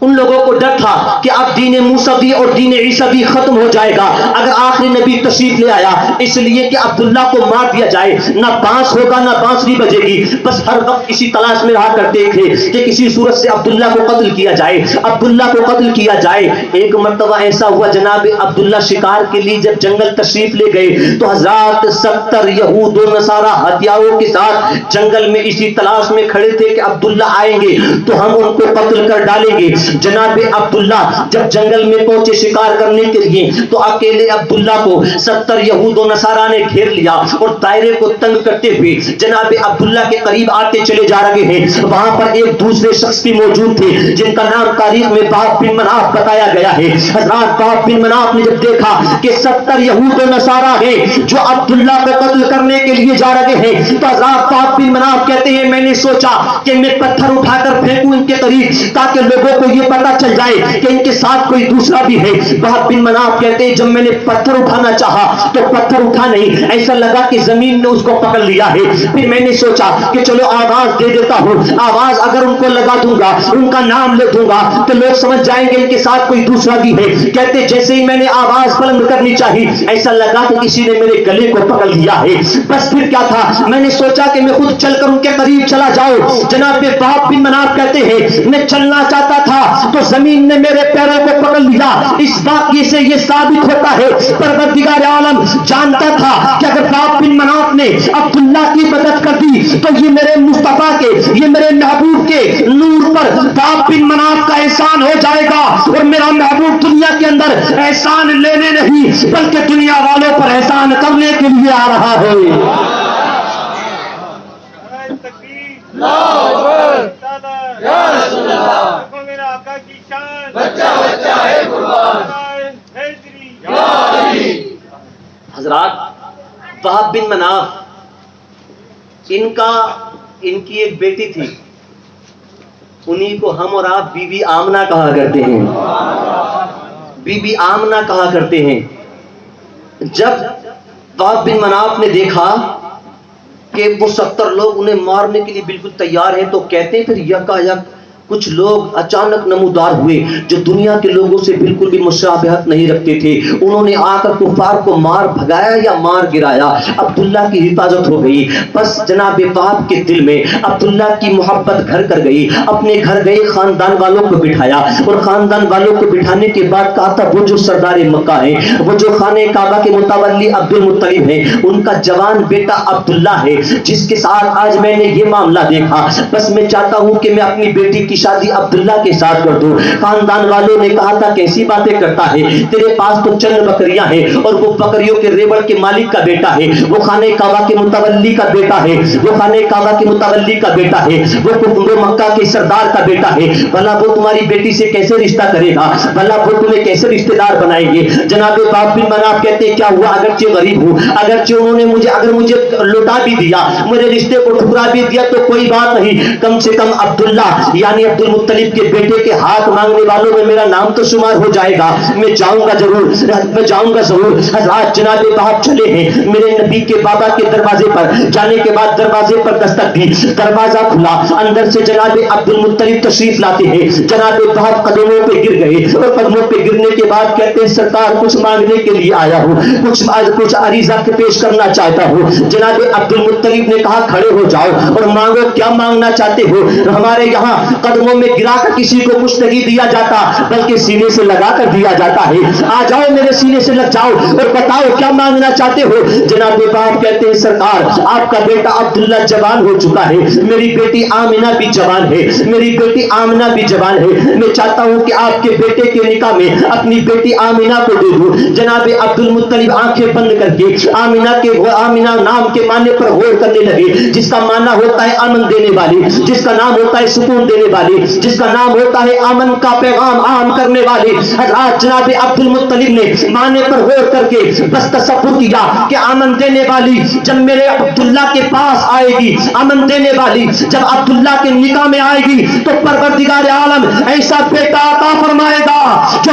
ان لوگوں کو ڈر تھا کہ اب دین موسوی اور دین عیسوی ختم ہو جائے گا اگر آخری نبی تشریف لے آیا, اس لیے کہ عبداللہ کو مار دیا جائے, نہ بانس ہوگا نہ بانسری بجے گی. بس ہر وقت اسی تلاش میں رہا کرتے تھے کہ کسی صورت سے عبداللہ کو قتل کیا جائے, عبداللہ کو قتل کیا جائے. ایک مرتبہ ایسا ہوا جناب عبداللہ شکار کے لیے جب جنگل تشریف لے گئے تو حضرات 70 یہود و نصارہ ہتھیاروں کے ساتھ جنگل میں اسی تلاش میں کھڑے تھے کہ عبداللہ آئیں گے تو ہم ان کو قتل کر ڈالیں گے. جناب عبداللہ جب جنگل میں پہنچے شکار کرنے کے لیے تو اکیلے عبداللہ کو 70 یہود و نصارہ نے گھیر لیا اور دائرے کو تنگ کرتے ہوئے جناب عبداللہ کے قریب آتے چلے جا رہے ہیں. وہاں پر ایک دوسرے شخص بھی موجود تھے جن کا نام تاریخ میں باپ بن مناف بتایا گیا ہے. حضرات باپ بن مناف نے جب دیکھا کہ 70 یہود و نصارہ ہیں جو عبداللہ کو قتل کرنے کے لیے جا رہے ہیں تو حضرات باپ بن مناف کہتے ہیں میں نے سوچا کہ میں پتھر اٹھا کر پھینکوں ان کے قریب تاکہ لوگوں کو یہ پتا چل جائے کہ ان کے ساتھ کوئی دوسرا بھی ہے. باپ بن مناف کہتے ہیں جب میں نے پتھر اٹھانا چاہا تو پتھر اٹھا نہیں, ایسا لگا کہ زمین نے اس کو پکڑ لیا ہے. پھر میں نے سوچا کہ چلو آواز دے دیتا ہوں, آواز اگر ان کو لگا دوں گا ان کا نام لے دوں گا تو لوگ سمجھ جائیں گے ان کے ساتھ کوئی دوسرا بھی ہے. کہتے جیسے ہی میں نے آواز بلند کرنی چاہی ایسا لگا کہ کسی نے میرے گلے کو پکڑ لیا ہے. بس پھر کیا تھا, میں نے سوچا کہ میں خود چل کر ان کے قریب چلا جاؤں. جناب باپ بن مناف کہتے ہیں میں چلنا چاہتا تھا تو زمین نے میرے پیروں کو پکڑ لیا. اس واقعے سے یہ ثابت ہوتا ہے پروردگار عالم جانتا تھا کہ اگر باپ بن مناف نے عبداللہ کی مدد کر دی تو یہ میرے مصطفیٰ کے, یہ میرے محبوب کے نور پر باپ بن مناف کا احسان ہو جائے گا اور میرا محبوب دنیا کے اندر احسان لینے نہیں بلکہ دنیا والوں پر احسان کرنے کے لیے آ رہا ہے. حضرات وہب بن مناف ان کی ایک بیٹی تھی, انہی کو ہم اور آپ بی بی آمنہ کہا کرتے ہیں, بی بی آمنہ کہا کرتے ہیں. جب وہب بن مناف نے دیکھا کہ وہ 70 لوگ انہیں مارنے کے لیے بالکل تیار ہیں تو کہتے ہیں پھر یکا یک کچھ لوگ اچانک نمودار ہوئے جو دنیا کے لوگوں سے بالکل بھی مشابہت نہیں رکھتے تھے. انہوں نے آ کر کفار کو مار بھگایا یا مار گرایا. عبداللہ کی حفاظت ہو گئی. بس جناب وہب کے دل میں عبداللہ کی محبت گھر کر گئی. اپنے گھر گئے, خاندان والوں کو بٹھایا اور خاندان والوں کو بٹھانے کے بعد کہا تھا وہ جو سردار مکہ ہیں, وہ جو خانہ کعبہ کے متولی عبد المطلب ہیں, ان کا جوان بیٹا عبداللہ ہے جس کے ساتھ آج میں نے یہ معاملہ دیکھا. بس میں چاہتا ہوں کہ میں اپنی بیٹی کی شادی عبداللہ کے ساتھ کر دوں. خاندان والوں نے کہا تھا کیسی باتیں کرتا ہے, تیرے پاس تو چند بکریاں ہیں اور وہ بکریوں کے ریوڑ کے مالک کا بیٹا ہے, وہ خانہ کعبہ کے متولی کا بیٹا ہے, وہ خانہ کعبہ کے متولی کا بیٹا ہے, وہ مکہ کے سردار کا بیٹا ہے. بھلا وہ تمہاری بیٹی سے کیسے رشتہ کرے گا, بھلا وہ تمہیں کیسے رشتہ دار بنائیں گے. جناب باپ بن مناف کہتے کیا ہوا, اگرچہ غریب ہوں, اگرچہ انہوں نے اگر مجھے لوٹا بھی دیا, میرے رشتے کو ٹھکرا بھی دیا تو کوئی بات نہیں, کم سے کم عبداللہ یعنی عبد المطلب کے بیٹے کے ہاتھ مانگنے والوں میں میرا نام تو شمار ہو جائے گا. میں جاؤں گا ضرور, میں جاؤں گا ضرور. حضرات جناب باپ چلے ہیں میرے نبی کے بابا کے دروازے پر. جانے کے بعد دروازے پر دستک دی, دروازہ کھلا, اندر سے جناب عبد المطلب تشریف لاتے ہیں. جناب باپ قدموں پہ گر گئے اور قدموں پہ گرنے کے بعد کہتے ہیں سرکار کچھ مانگنے کے لیے آیا ہوں, کچھ عریضہ پیش کرنا چاہتا ہوں. جناب عبد المطلب نے کہا کھڑے ہو جاؤ اور مانگو, کیا مانگنا چاہتے ہو. ہمارے یہاں قدموں میں گرا کر کسی کو کچھ نہیں دیا جاتا بلکہ سینے سے لگا کر دیا جاتا ہے. آ جاؤ میرے سینے سے لگ جاؤ اور بتاؤ کیا مانگنا چاہتے ہو. جناب باپ کہتے ہیں سرکار آپ کا بیٹا عبداللہ جوان ہو چکا ہے, میری بیٹی آمنہ بھی جوان ہے, میری بیٹی آمنہ بھی جوان ہے. میں چاہتا ہوں کہ آپ کے بیٹے کے نکاح میں اپنی بیٹی آمنہ کو دے دوں. جناب عبد المطلب آنکھیں بند کر کے آمنہ نام کے معنی پر غور کرنے لگے, جس کا معنی ہوتا ہے امن دینے والی, جس کا نام ہوتا ہے سکون دینے والی, جس کا نام ہوتا ہے امن کا پیغام عام کرنے والی. حضرات جناب عبد المطلب نے معنی پر غور کر کے بس تصور کیا کہ امن دینے والی جب میرے عبداللہ کے پاس آئے گی, امن دینے والی جب عبداللہ کے نکاح میں آئے گی تو پروردگار عالم ایسا بیٹا عطا فرمائے گا جو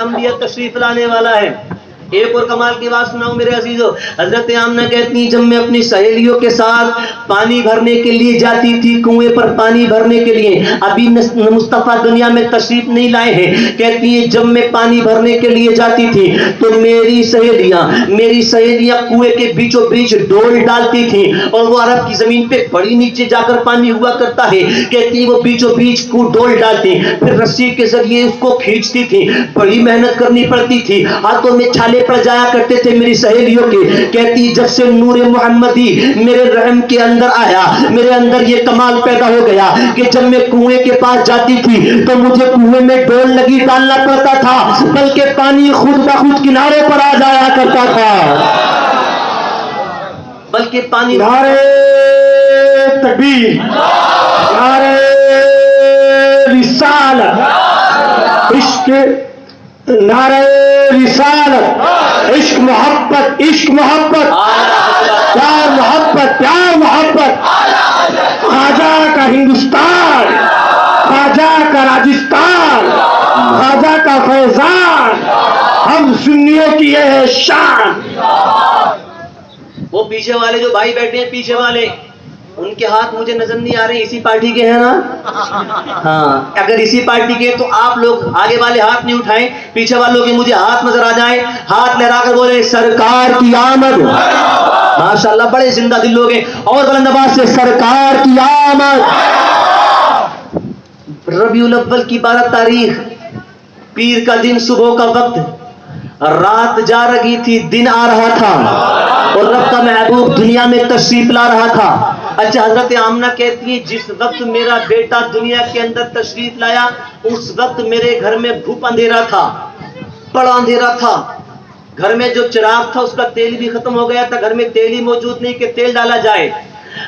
انبیاء تشریف لانے والا ہے۔ ایک اور کمال کی بات سناؤں میرے عزیزو، حضرت آمنہ کہتی ہیں جب میں اپنی سہیلیوں کے ساتھ پانی بھرنے کے لیے جاتی تھی، کنویں پر پانی بھرنے کے لیے، ابھی مصطفیٰ دنیا میں تشریف نہیں لائے ہیں، کہتی ہیں جب میں پانی بھرنے کے لیے جاتی تھی تو میری سہیلیاں کنویں کے بیچوں بیچ ڈول ڈالتی تھیں، اور وہ عرب کی زمین پہ بڑی نیچے جا کر پانی ہوا کرتا ہے، کہتی وہ بیچوں بیچ ڈول ڈالتی، پھر رسی کے ذریعے اس کو کھینچتی تھی، بڑی محنت کرنی پڑتی تھی، ہاتھوں میں چھالے پڑ جایا کرتے تھے میری سہیلیوں کے۔ کہتی جب سے نور محمدی میرے رحم کے اندر آیا، میرے اندر یہ کمال پیدا ہو گیا کہ جب میں کنویں کے پاس جاتی تھی تو مجھے کنویں میں ڈول لگی ڈالنا پڑتا تھا، بلکہ پانی خود بخود کنارے پر آ جایا کرتا تھا، بلکہ پانی نعرے تکبیر، نعرے رسالت، عشق، نعرے رسالت، عشق محبت، عشق محبت، پیار محبت، پیار محبت، خواجہ کا ہندوستان، خواجہ کا راجستان، خواجہ کا فیضان، ہم سنیوں کی یہ ہے شان۔ وہ پیچھے والے جو بھائی بیٹھے ہیں پیچھے والے، ان کے ہاتھ مجھے نظر نہیں آ رہے، اسی پارٹی کے ہیں نا؟ ہاں، اگر اسی پارٹی کے تو آپ لوگ آگے والے ہاتھ نہیں اٹھائیں، پیچھے والوں کے مجھے ہاتھ نظر آ جائیں، ہاتھ لہرا کر بولے سرکار کی آمد۔ ماشاءاللہ بڑے زندہ دل لوگ ہیں، اور بلند آواز سے سرکار کی آمد۔ ربیع الاول کی 12 تاریخ، پیر کا دن، صبح کا وقت، رات جا رہی تھی، دن آ رہا تھا، اور رب کا محبوب دنیا میں تشریف لا رہا تھا۔ اچھا، حضرت آمنہ کہتی ہے جس وقت میرا بیٹا دنیا کے اندر تشریف لایا اس وقت میرے گھر میں گھپ اندھیرا تھا، بڑا اندھیرا تھا، گھر میں جو چراغ تھا اس کا تیل بھی ختم ہو گیا تھا، گھر میں تیل ہی موجود نہیں کہ تیل ڈالا جائے۔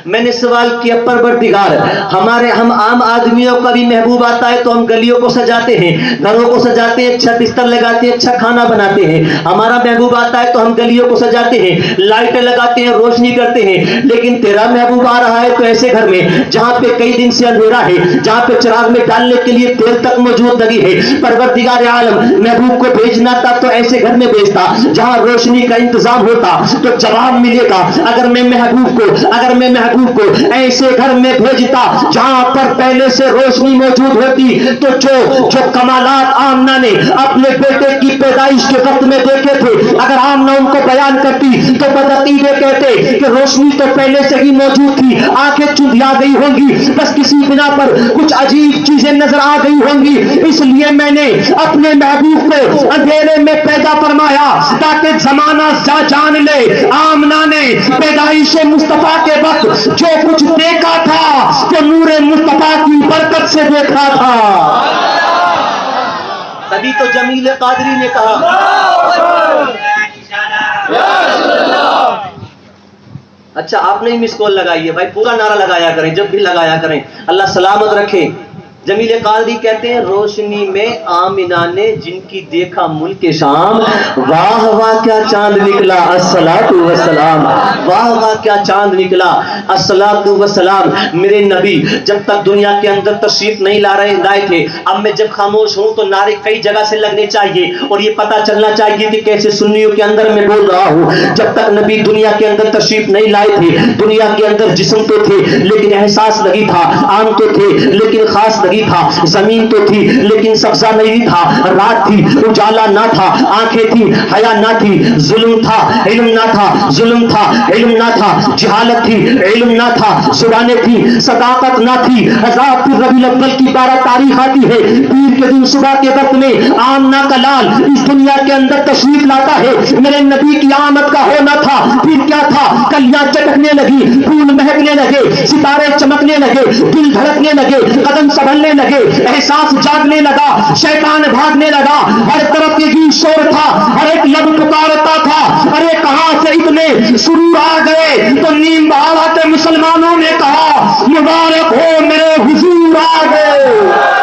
میں نے سوال کیا پروردگار، ہم عام آدمیوں کا بھی محبوب آتا ہے تو ہم گلیوں کو سجاتے ہیں، گھروں کو سجاتے ہیں، اچھا بستر لگاتے ہیں، اچھا کھانا بناتے ہیں، ہمارا محبوب آتا ہے تو ہم گلیوں کو سجاتے ہیں، لائٹیں لگاتے ہیں، روشنی کرتے ہیں، لیکن تیرا محبوب آ رہا ہے تو ایسے گھر میں جہاں پہ کئی دن سے اندھیرا ہے، جہاں پہ چراغ میں ڈالنے کے لیے تیل تک موجود نہیں ہے، پروردگار عالم محبوب کو بھیجنا تھا تو ایسے گھر میں بھیجتا جہاں روشنی کا انتظام ہوتا تو جواب ملے گا۔ اگر میں محبوب کو ایسے گھر میں بھیجتا جہاں پر پہلے سے روشنی موجود ہوتی تو جو کمالات آمنہ نے اپنے بیٹے کی پیدائش کے وقت میں دیکھے تھے اگر آمنہ ان کو بیان کرتی تو بدعقیدے کہتے کہ روشنی تو پہلے سے ہی موجود تھی، آنکھیں چندھیا گئی ہوں گی، بس کسی بنا پر کچھ عجیب چیزیں نظر آ گئی ہوں گی، اس لیے میں نے اپنے محبوب کو اندھیرے میں پیدا فرمایا تاکہ زمانہ جان لے آمنہ نے پیدائش مصطفیٰ کے وقت جو کچھ دیکھا تھا تو نور مصطفیٰ کی برکت سے دیکھا تھا۔ تبھی تو جمیل قادری نے کہا، اچھا آپ نے مس کال لگائی ہے بھائی، پورا نعرہ لگایا کریں، جب بھی لگایا کریں، اللہ سلامت رکھے۔ جمیل قادری کہتے ہیں روشنی میں آمنہ نے جن کی دیکھا ملک شام، واہ واہ کیا چاند نکلا الصلاۃ والسلام، واہ واہ کیا چاند نکلا الصلاۃ والسلام۔ میرے نبی جب تک دنیا کے اندر تشریف نہیں لائے تھے، اب میں جب خاموش ہوں تو نعرے کئی جگہ سے لگنے چاہیے اور یہ پتا چلنا چاہیے کہ کیسے سنیوں کے اندر میں بول رہا ہوں۔ جب تک نبی دنیا کے اندر تشریف نہیں لائے تھے، دنیا کے اندر جسم تو تھے لیکن احساس نہیں تھا، آم تو تھے لیکن خاص نہیں تھا، زمین تو تھی لیکن سبزہ نہیں تھا، رات تھی اجالا نہ تھا، آنکھیں تھی حیا نہ تھی، ظلم تھا علم نہ تھا، ظلم تھا علم نہ تھا، جہالت تھی علم نہ تھا، زبانیں تھی صداقت نہ تھی۔ رات ربیع الاول کی 12 تاریخ آتی ہے، پیر کے دن صبح کے وقت میں آمنہ کا لال اس دنیا کے اندر تشریف لاتا ہے۔ میرے نبی کی آمد کا ہونا تھا، پھر کیا تھا؟ کلیاں چٹکنے لگی، پھول مہکنے لگے، ستارے چمکنے لگے، دل دھڑکنے لگے، قدم سنبھلنے لگے، احساس جاگنے لگا، شیطان بھاگنے لگا، ہر طرف یہ شور تھا، ہر ایک لب پکارتا تھا، ارے کہاں سے اتنے سرور آ گئے؟ تو نیم بہارا کے مسلمانوں نے کہا مبارک ہو میرے حضور آ گئے۔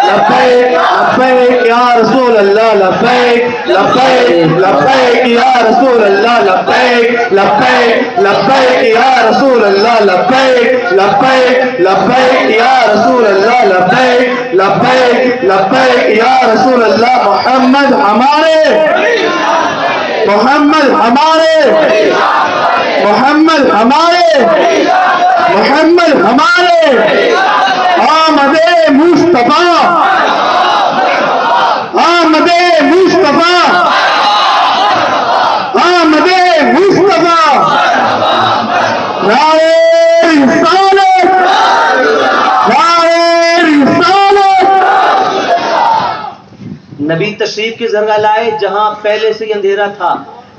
لبیک لبیک یا رسول اللہ لبیک لبیک لبیک یا رسول اللہ لبیک لبیک لبیک یا رسول اللہ لبیک لبیک لبیک یا رسول اللہ لبیک لبیک لبیک یا رسول اللہ محمد ہمارے محمد ہمارے محمد ہمارے محمد ہمارے آمد مصطفیٰ آمد مصطفیٰ آمد مصطفیٰ نعرہ رسالت نعرہ رسالت. نبی تشریف کی ذرہ لائے جہاں پہلے سے ہی اندھیرا تھا،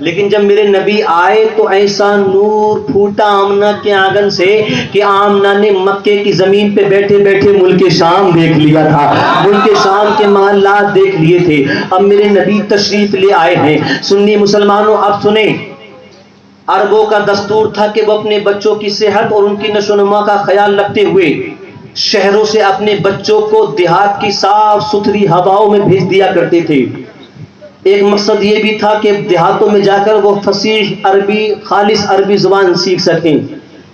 لیکن جب میرے نبی آئے تو ایسا نور پھوٹا آمنہ کے آنگن سے کہ آمنہ نے مکے کی زمین پہ بیٹھے بیٹھے ملک شام دیکھ لیا تھا، ملک شام کے محلات دیکھ لیے تھے. اب میرے نبی تشریف لے آئے ہیں. سنی مسلمانوں اب سنیں، عربوں کا دستور تھا کہ وہ اپنے بچوں کی صحت اور ان کی نشو و نما کا خیال رکھتے ہوئے شہروں سے اپنے بچوں کو دیہات کی صاف ستھری ہواؤں میں بھیج دیا کرتے تھے. ایک مقصد یہ بھی تھا کہ دیہاتوں میں جا کر وہ فصیح عربی خالص عربی زبان سیکھ سکیں،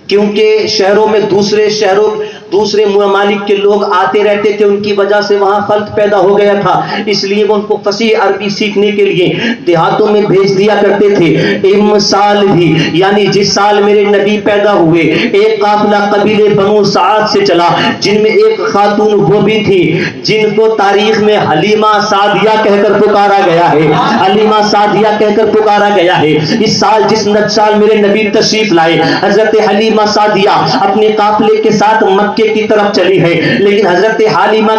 کیونکہ شہروں میں دوسرے ممالک کے لوگ آتے رہتے تھے، ان کی وجہ سے وہاں خلط پیدا ہو گیا تھا، اس لیے وہ ان کو فصیح عربی سیکھنے کے لیے دیہاتوں میں بھیج دیا کرتے تھے. ام سال بھی یعنی جس سال میرے نبی پیدا ہوئے ایک قافلہ قبیلے بنو سعد سے چلا، جن میں ایک خاتون وہ بھی تھی جن کو تاریخ میں حلیمہ سعدیہ کہہ کر پکارا گیا ہے، حلیمہ سعدیہ کہہ کر پکارا گیا ہے. اس سال جس سال میرے نبی تشریف لائے حضرت حلیمہ سعدیہ اپنے قافلے کے ساتھ مکے کی طرف چلی ہے، لیکن حضرت حلیمہ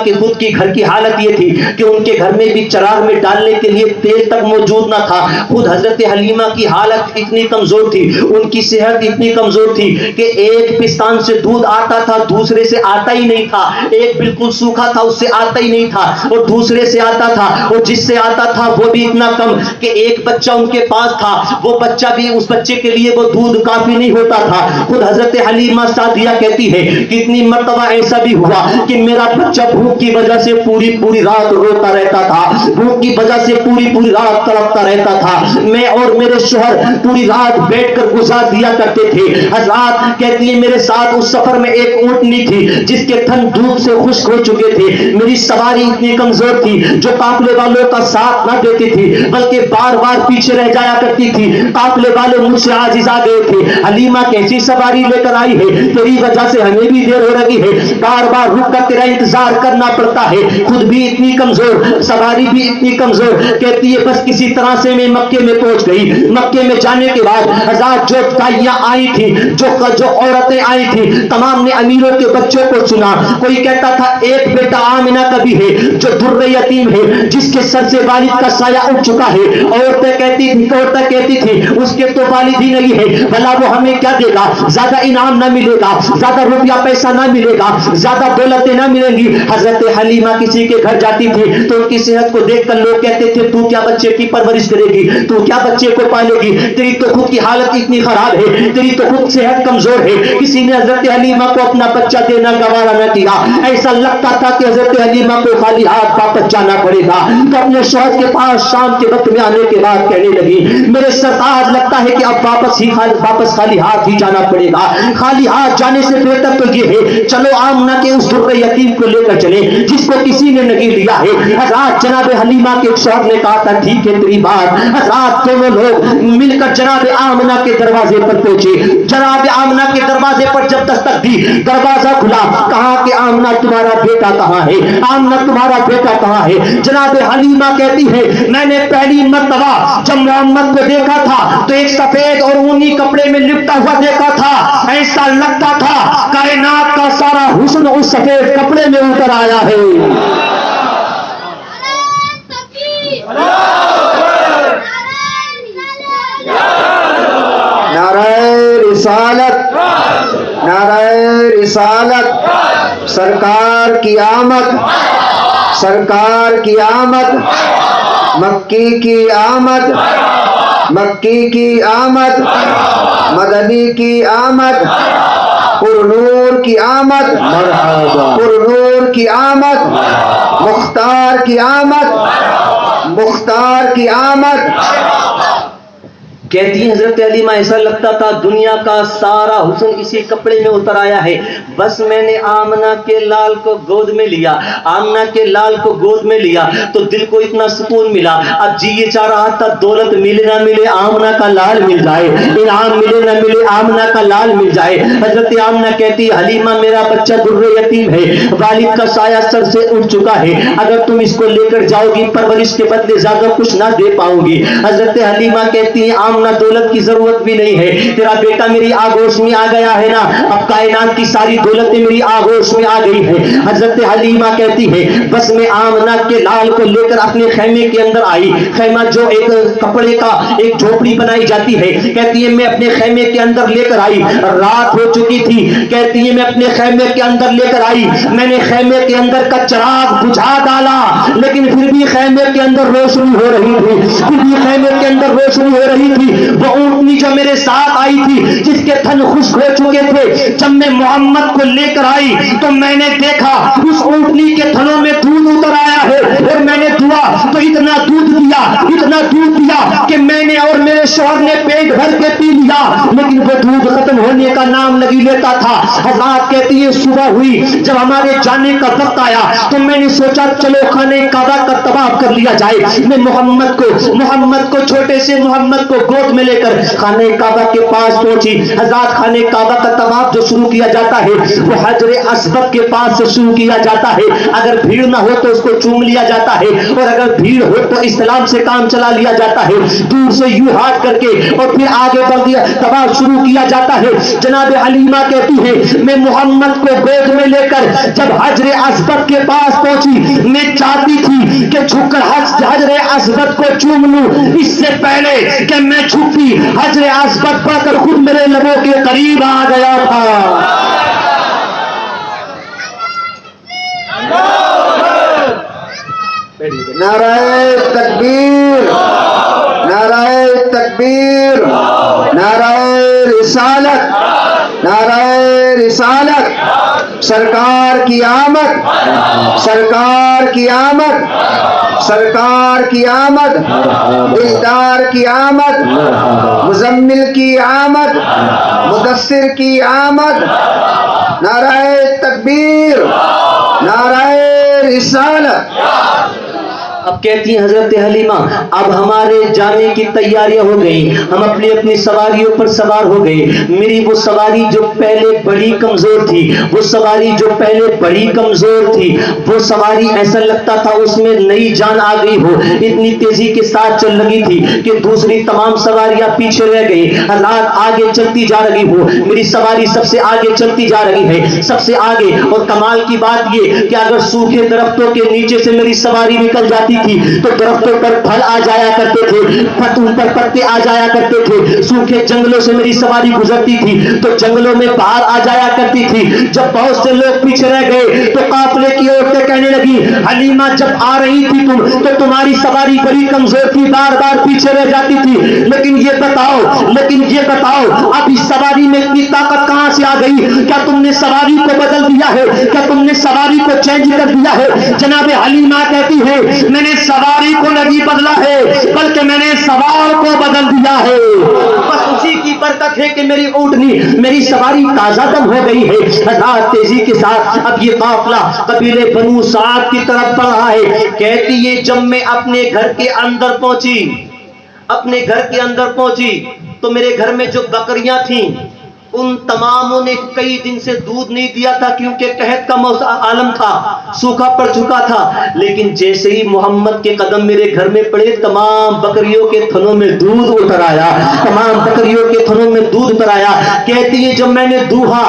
کی خود کی گھر کی حالت یہ تھی کہ ان کے گھر میں بھی چراغ میں ڈالنے کے لیے تیل تک موجود نہ تھا. خود حضرت حلیمہ کی حالت اتنی کمزور تھی، ان کی صحت اتنی کمزور تھی کہ ایک پستان سے دودھ آتا تھا دوسرے سے آتا ہی نہیں تھا، ایک بالکل سوکھا تھا اس سے آتا ہی نہیں تھا، اور دوسرے سے آتا تھا، اور جس سے آتا تھا وہ بھی اتنا کم کہ ایک بچہ ان کے پاس تھا، وہ بچہ بھی اس بچے کے لیے وہ دودھ کافی نہیں ہوتا تھا. خود حضرت حلیمہ سعدیہ کہتی ہے کتنی مرتبہ ایسا بھی ہوا کہ میرا بچہ بھوک کی وجہ سے پوری رات روتا رہتا تھا، بھوک کی وجہ سے پوری رات تڑپتا رہتا تھا. میں اور میرے شوہر پوری رات بیٹھ کر گزار دیا کرتے تھے. حضرات کہتی ہے میرے ساتھ اس سفر میں ایک اونٹنی تھی جس کے تھن دھوپ سے خشک ہو چکے تھے. میری سواری اتنی کمزور تھی جو قافلے والوں کا ساتھ نہ دیتی تھی بلکہ بار بار پیچھے رہ جایا کرتی تھی. قافلے والے مجھ سے عاجز آ گئے تھے، حلیمہ کیسی سواری لے کر آئی ہے، تیری وجہ سے ہمیں بھی دیر ہو رہی ہے، بار بار رک کر تیرا انتظار کرنا پڑتا ہے. خود بھی اتنی کمزور، سواری بھی اتنی کمزور. کہتی ہے بس کسی طرح سے میں مکے میں پہنچ گئی. مکے میں جانے کے بعد ہزار جو تائیاں آئی تھی، جو عورتیں آئی تھی، تمام نے امیروں کے بچوں کو چنا. کوئی کہتا تھا ایک بیٹا آمنہ کا بھی ہے جو در یتیم ہے، جس کے سر سے والد کا سایہ اٹھ چکا ہے. عورتیں کہتی تھی اس کے تو والد ہی نہیں ہے، بھلا وہ ہمیں کیا دے گا، زیادہ انعام نہ ملے گا، زیادہ روپیہ پیسہ نہ ملے گا، زیادہ دولتیں نہ ملیں گی. حضرت حلیمہ کسی کے گھر جاتی تھی تو ان کی صحت کو دیکھ کر لوگ کہتے تھے تو کیا بچے کی پرورش کرے گی، تو کیا بچے کو پالے گی، تیری تو خود کی حالت اتنی خراب ہے، تیری تو خود صحت کمزور ہے. کسی نے حضرت حلیمہ کو اپنا بچہ دینا گوارا نہ کیا. ایسا لگتا تھا کہ حضرت حلیمہ کو خالی ہاتھ واپس جانا پڑے گا. تو اپنے شوہر کے پاس شام کے وقت میں آنے کے بعد کہنے لگی میرے سرتاج لگتا ہے کہ اب واپس خالی ہاتھ ہی جانا پڑے گا. خالی ہاتھ جانے سے بہتر تو یہ ہے چلو آمنہ کے اس در یتیم کو لے کر چلے جس کو کسی نے نہیں لیا ہے. حضرات جناب حلیمہ کے شوہر نے کہا تھا ٹھیک ہے تیری بات. حضرات دونوں لوگ مل کر جناب آمنہ کے دروازے پر پہنچے. جناب آمنہ کے دروازے پر جب دستک دی دروازہ کھلا. کہا کہ آمنہ تمہارا بیٹا کہاں ہے، آمنہ تمہارا بیٹا کہاں ہے. جناب حلیمہ کہتی ہے میں نے پہلی مرتبہ جب محمد کو دیکھا تھا تو ایک سفید اور اونی کپڑے میں لپٹا ہوا دیکھا تھا. ایسا لگتا تھا کائنات کا سارا حسن اس سفید کپڑے میں اتر آیا ہے. نعرہ رسالت، نعرہ رسالت. سرکار کی آمد، سرکار کی آمد، مکی کی آمد، مکی کی آمد، مدنی کی آمد. پرنور کی آمد، مرحبا پرنور کی آمد، مختار کی آمد، مختار کی آمد۔ کہتی ہیں حضرت حلیمہ ایسا لگتا تھا دنیا کا سارا حسن اسی کپڑے میں اتر آیا ہے، بس میں نے آمنہ کے لال کو گود میں لیا، آمنہ کے لال کو گود میں لیا تو دل کو اتنا سکون ملا۔ اب جی یہ چاہ رہا تھا دولت ملے نہ ملے آمنہ کا لال مل جائے، انعام ملے نہ ملے آمنہ کا لال مل جائے۔ حضرت آمنہ کہتی حلیمہ میرا بچہ در یتیم ہے، والد کا سایہ سر سے اٹھ چکا ہے، اگر تم اس کو لے کر جاؤ گی پرورش کے بدلے زیادہ کچھ نہ دے پاؤں گی۔ حضرت حلیمہ کہتی ہیں آمنہ دولت کی ضرورت بھی نہیں ہے، تیرا بیٹا میری آغوش میں آ گیا ہے نا، اب کائنات کی ساری دولتیں میری آغوش میں آ گئی ہے۔ حضرت حلیمہ کہتی ہے بس میں آمنہ کے لال کو لے کر اپنے خیمے کے اندر آئی، خیمہ جو ایک کپڑے کا ایک جھوپڑی بنائی جاتی ہے، کہتی ہے میں اپنے خیمے کے اندر لے کر آئی، رات ہو چکی تھی، کہتی ہے میں اپنے خیمے کے اندر لے کر آئی، میں نے خیمے کے اندر کا چراغ بجھا ڈالا لیکن پھر بھی خیمے کے اندر روشنی ہو رہی تھی، پھر بھی خیمے کے اندر روشنی ہو رہی تھی۔ وہ اونٹنی جو میرے ساتھ آئی تھی جس کے تھن خشک ہو چکے تھے، جب میں محمد کو لے کر آئی تو میں نے دیکھا اس اونٹنی کے تھنوں میں دودھ اتر آیا ہے، اور میں نے دعا تو اتنا دودھ دیا کہ میں نے اور میرے شوہر نے پیٹ بھر کے پی لیا، لیکن وہ دودھ ختم ہونے کا نام نہیں لیتا تھا۔ حضرات کہتی ہے صبح ہوئی جب ہمارے جانے کا وقت آیا تو میں نے سوچا چلو خانہ کعبہ کا طواف کر لیا جائے۔ میں محمد کو چھوٹے سے محمد کو گود میں لے کر خانہ کعبہ کے پاس پہنچی۔ حضرات خانہ کعبہ کا طواف جو شروع کیا جاتا ہے وہ حجر اسود کے پاس سے شروع کیا جاتا ہے، اگر بھیڑ نہ ہو تو اس کو چوم لیا جاتا ہے، اور اگر بھیڑ ہو تو استلام سے کام چلا لیا جاتا ہے، دور سے یوں ہاتھ کر کے اور پھر آگے بڑھ دیا طواف شروع کیا جاتا ہے۔ جناب حلیمہ کہتی ہے میں محمد کو گود میں لے کر جب حجر اسود کے پاس پہنچی، میں چاہتی تھی کہ جھک کر حجر اسود کو چوم لوں، اس سے پہلے کہ میں چھپی حجر اسود پا کر خود میرے لبوں کے قریب آ گیا تھا۔ نعرہ تکبیر، نعرہ تکبیر، نعرہ رسالت، نعرہ رسالت، سرکار کی آمد، سرکار کی آمد، سرکار کی آمد، دلدار کی آمد، مزمل کی آمد، مدثر کی آمد، نعرہ تکبیر، نعرہ رسالت۔ اب کہتی ہیں حضرت حلیمہ اب ہمارے جانے کی تیاریاں ہو گئی، ہم اپنی اپنی سواریوں پر سوار ہو گئے۔ میری وہ سواری جو پہلے بڑی کمزور تھی، وہ سواری جو پہلے بڑی کمزور تھی، وہ سواری ایسا لگتا تھا اس میں نئی جان آ گئی ہو، اتنی تیزی کے ساتھ چل رہی تھی کہ دوسری تمام سواریاں پیچھے رہ گئی، حالات آگے چلتی جا رہی ہو، میری سواری سب سے آگے چلتی جا رہی ہے، سب سے آگے۔ اور کمال کی بات یہ کہ اگر سوکھے درختوں کے نیچے سے میری سواری نکل جاتی تھی تو درختوں پر پھل آ جایا کرتے تھے، ان پر پتے آ جایا کرتے تھے، سوکھے جنگلوں سے میری سواری گزرتی تھی تو جنگلوں میں بہار آ جایا کرتی تھی۔ جب بہت سے لوگ پیچھے رہ گئے تو قافلے کی عورتیں کہنے لگی حلیمہ جب آ رہی تھی تم تو تمہاری سواری بڑی کمزور تھی، بار بار پیچھے رہ جاتی تھی، لیکن یہ بتاؤ اب اس سواری میں اتنی طاقت کہاں سے آ گئی؟ کیا تم نے سواری کو بدل دیا ہے؟ کیا تم نے سواری کو چینج کر دیا ہے؟ جناب حلیمہ کہتی ہے میں نے سواری کو نہیں بدلا ہے بلکہ میں نے سوار کو بدل دیا ہے، بس اسی کی برکت ہے کہ میری اونٹنی میری سواری تازہ دم ہو گئی ہے۔ حضرات تیزی کے ساتھ اب یہ قافلہ قبیلے بنو سعد کی طرف بڑھ رہا ہے۔ کہتی ہے جب میں اپنے گھر کے اندر پہنچی تو میرے گھر میں جو بکریاں تھیں ان تماموں نے کئی دن سے دودھ نہیں دیا تھا کیونکہ قحط کا عالم تھا، سوکھا پڑ چکا تھا، لیکن جیسے ہی محمد کے قدم میرے گھر میں پڑے تمام بکریوں کے تھنوں میں دودھ اتر آیا، تمام بکریوں کے تھنوں میں دودھ اتر آیا۔ کہتی ہے جب میں نے دوہا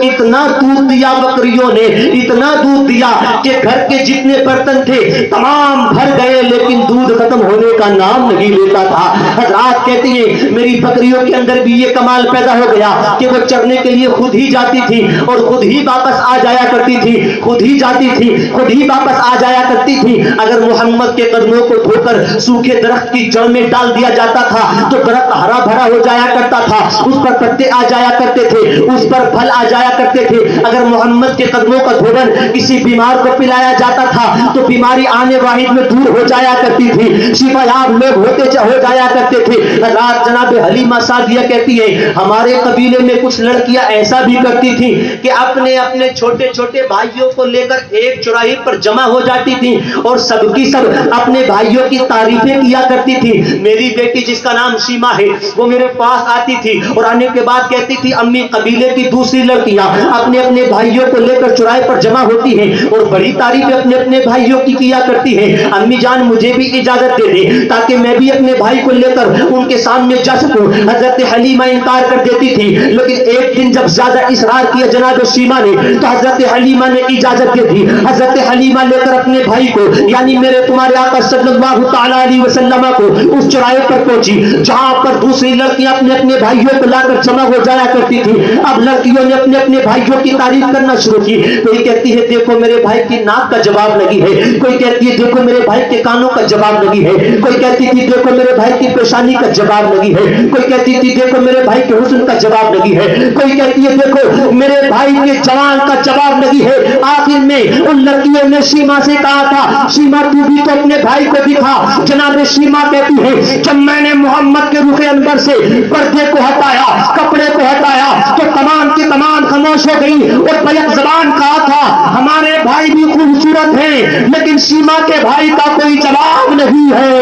اتنا دودھ دیا بکریوں نے، اتنا دودھ دیا کہ گھر کے جتنے برتن تھے تمام بھر گئے، لیکن دودھ ختم ہونے کا نام نہیں لیتا تھا۔ حضرات کہتی ہیں میری بکریوں کے اندر بھی یہ کمال پیدا ہو گیا کہ وہ چرنے کے لیے خود ہی جاتی تھی اور خود ہی واپس آ جایا کرتی تھی، خود ہی جاتی تھی، خود ہی واپس آ جایا کرتی تھی۔ اگر محمد کے قدموں کو دھو کر سوکھے درخت کی جڑ میں ڈال دیا جاتا تھا تو درخت ہرا بھرا ہو جایا کرتا تھا، اس پر پتے آ جایا کرتے تھے، اس پر پھل آ جایا کرتے تھے۔ اگر محمد کے قدموں کا دھوبن کسی بیمار کو پلایا جاتا تھا تو بیماری آنے واحد میں دور ہو جایا کرتی تھی، شفا یاب لوگ ہو جایا کرتے تھے۔ رات جناب حلیمہ سعدیہ کہتی ہے ہمارے قبیلے میں کچھ لڑکیاں ایسا بھی کرتی تھیں کہ اپنے اپنے چھوٹے چھوٹے بھائیوں کو لے کر ایک چوراہے پر جمع ہو جاتی تھیں اور سب کی سب اپنے بھائیوں کی تعریفیں کیا کرتی تھی۔ میری بیٹی جس کا نام شیما ہے وہ میرے پاس آتی تھی اور آنے کے بعد کہتی تھی امی قبیلے کی دوسری لڑکیاں اپنے اپنے بھائیوں کو لے کر چوراہے پر جمع ہوتی ہیں اور بڑی تعریفیں اپنے اپنے بھائیوں کی کیا کرتی ہیں، امی جان مجھے بھی اجازت دے دیں تاکہ میں بھی اپنے بھائی کو لے کر ان کے سامنے جا سکوں۔ حضرت حلیمہ انکار کر دیتی تھی، لیکن ایک دن جب زیادہ اصرار کیا جناب شیما نے تو حضرت حلیمہ نے اجازت دے دی۔ حضرت حلیمہ لے کر اپنے بھائی کو یعنی میرے تمہارے آقا صلی اللہ تعالی علیہ وسلم کو اس چوراہے پر پہنچی جہاں پر دوسری لڑکیاں اپنے اپنے بھائیوں کو لا کر جمع ہو جایا کرتی تھی۔ اب لڑکیوں نے اپنے اپنے بھائیوں کی تعریف کرنا شروع کی، کوئی کہتی ہے دیکھو میرے بھائی کی ناک کا جواب لگی ہے، کوئی کہتی ہے دیکھو میرے بھائی کے کانوں کا جواب لگی ہے، کوئی کہتی تھی دیکھو میرے بھائی کی پیشانی کا جواب لگی ہے، کوئی کہتی تھی دیکھو میرے بھائی کے حسن کا جواب لگی ہے، کوئی کہتی ہے دیکھو میرے بھائی کے جوان کا جواب لگی ہے۔ آخر میں ان لڑکیوں نے شیما سے کہا تھا شیما تو بھی تو اپنے بھائی کو دکھا۔ جناب شیما کہتی ہے جب میں نے محمد کے رخ انور سے پردے کو ہٹایا، کپڑے کو ہٹایا تو تمام کی تمام خاموش ہو گئی اور بیک زبان کہا تھا ہمارے بھائی بھی خوبصورت ہیں لیکن شیما کے بھائی کا کوئی جواب نہیں ہے۔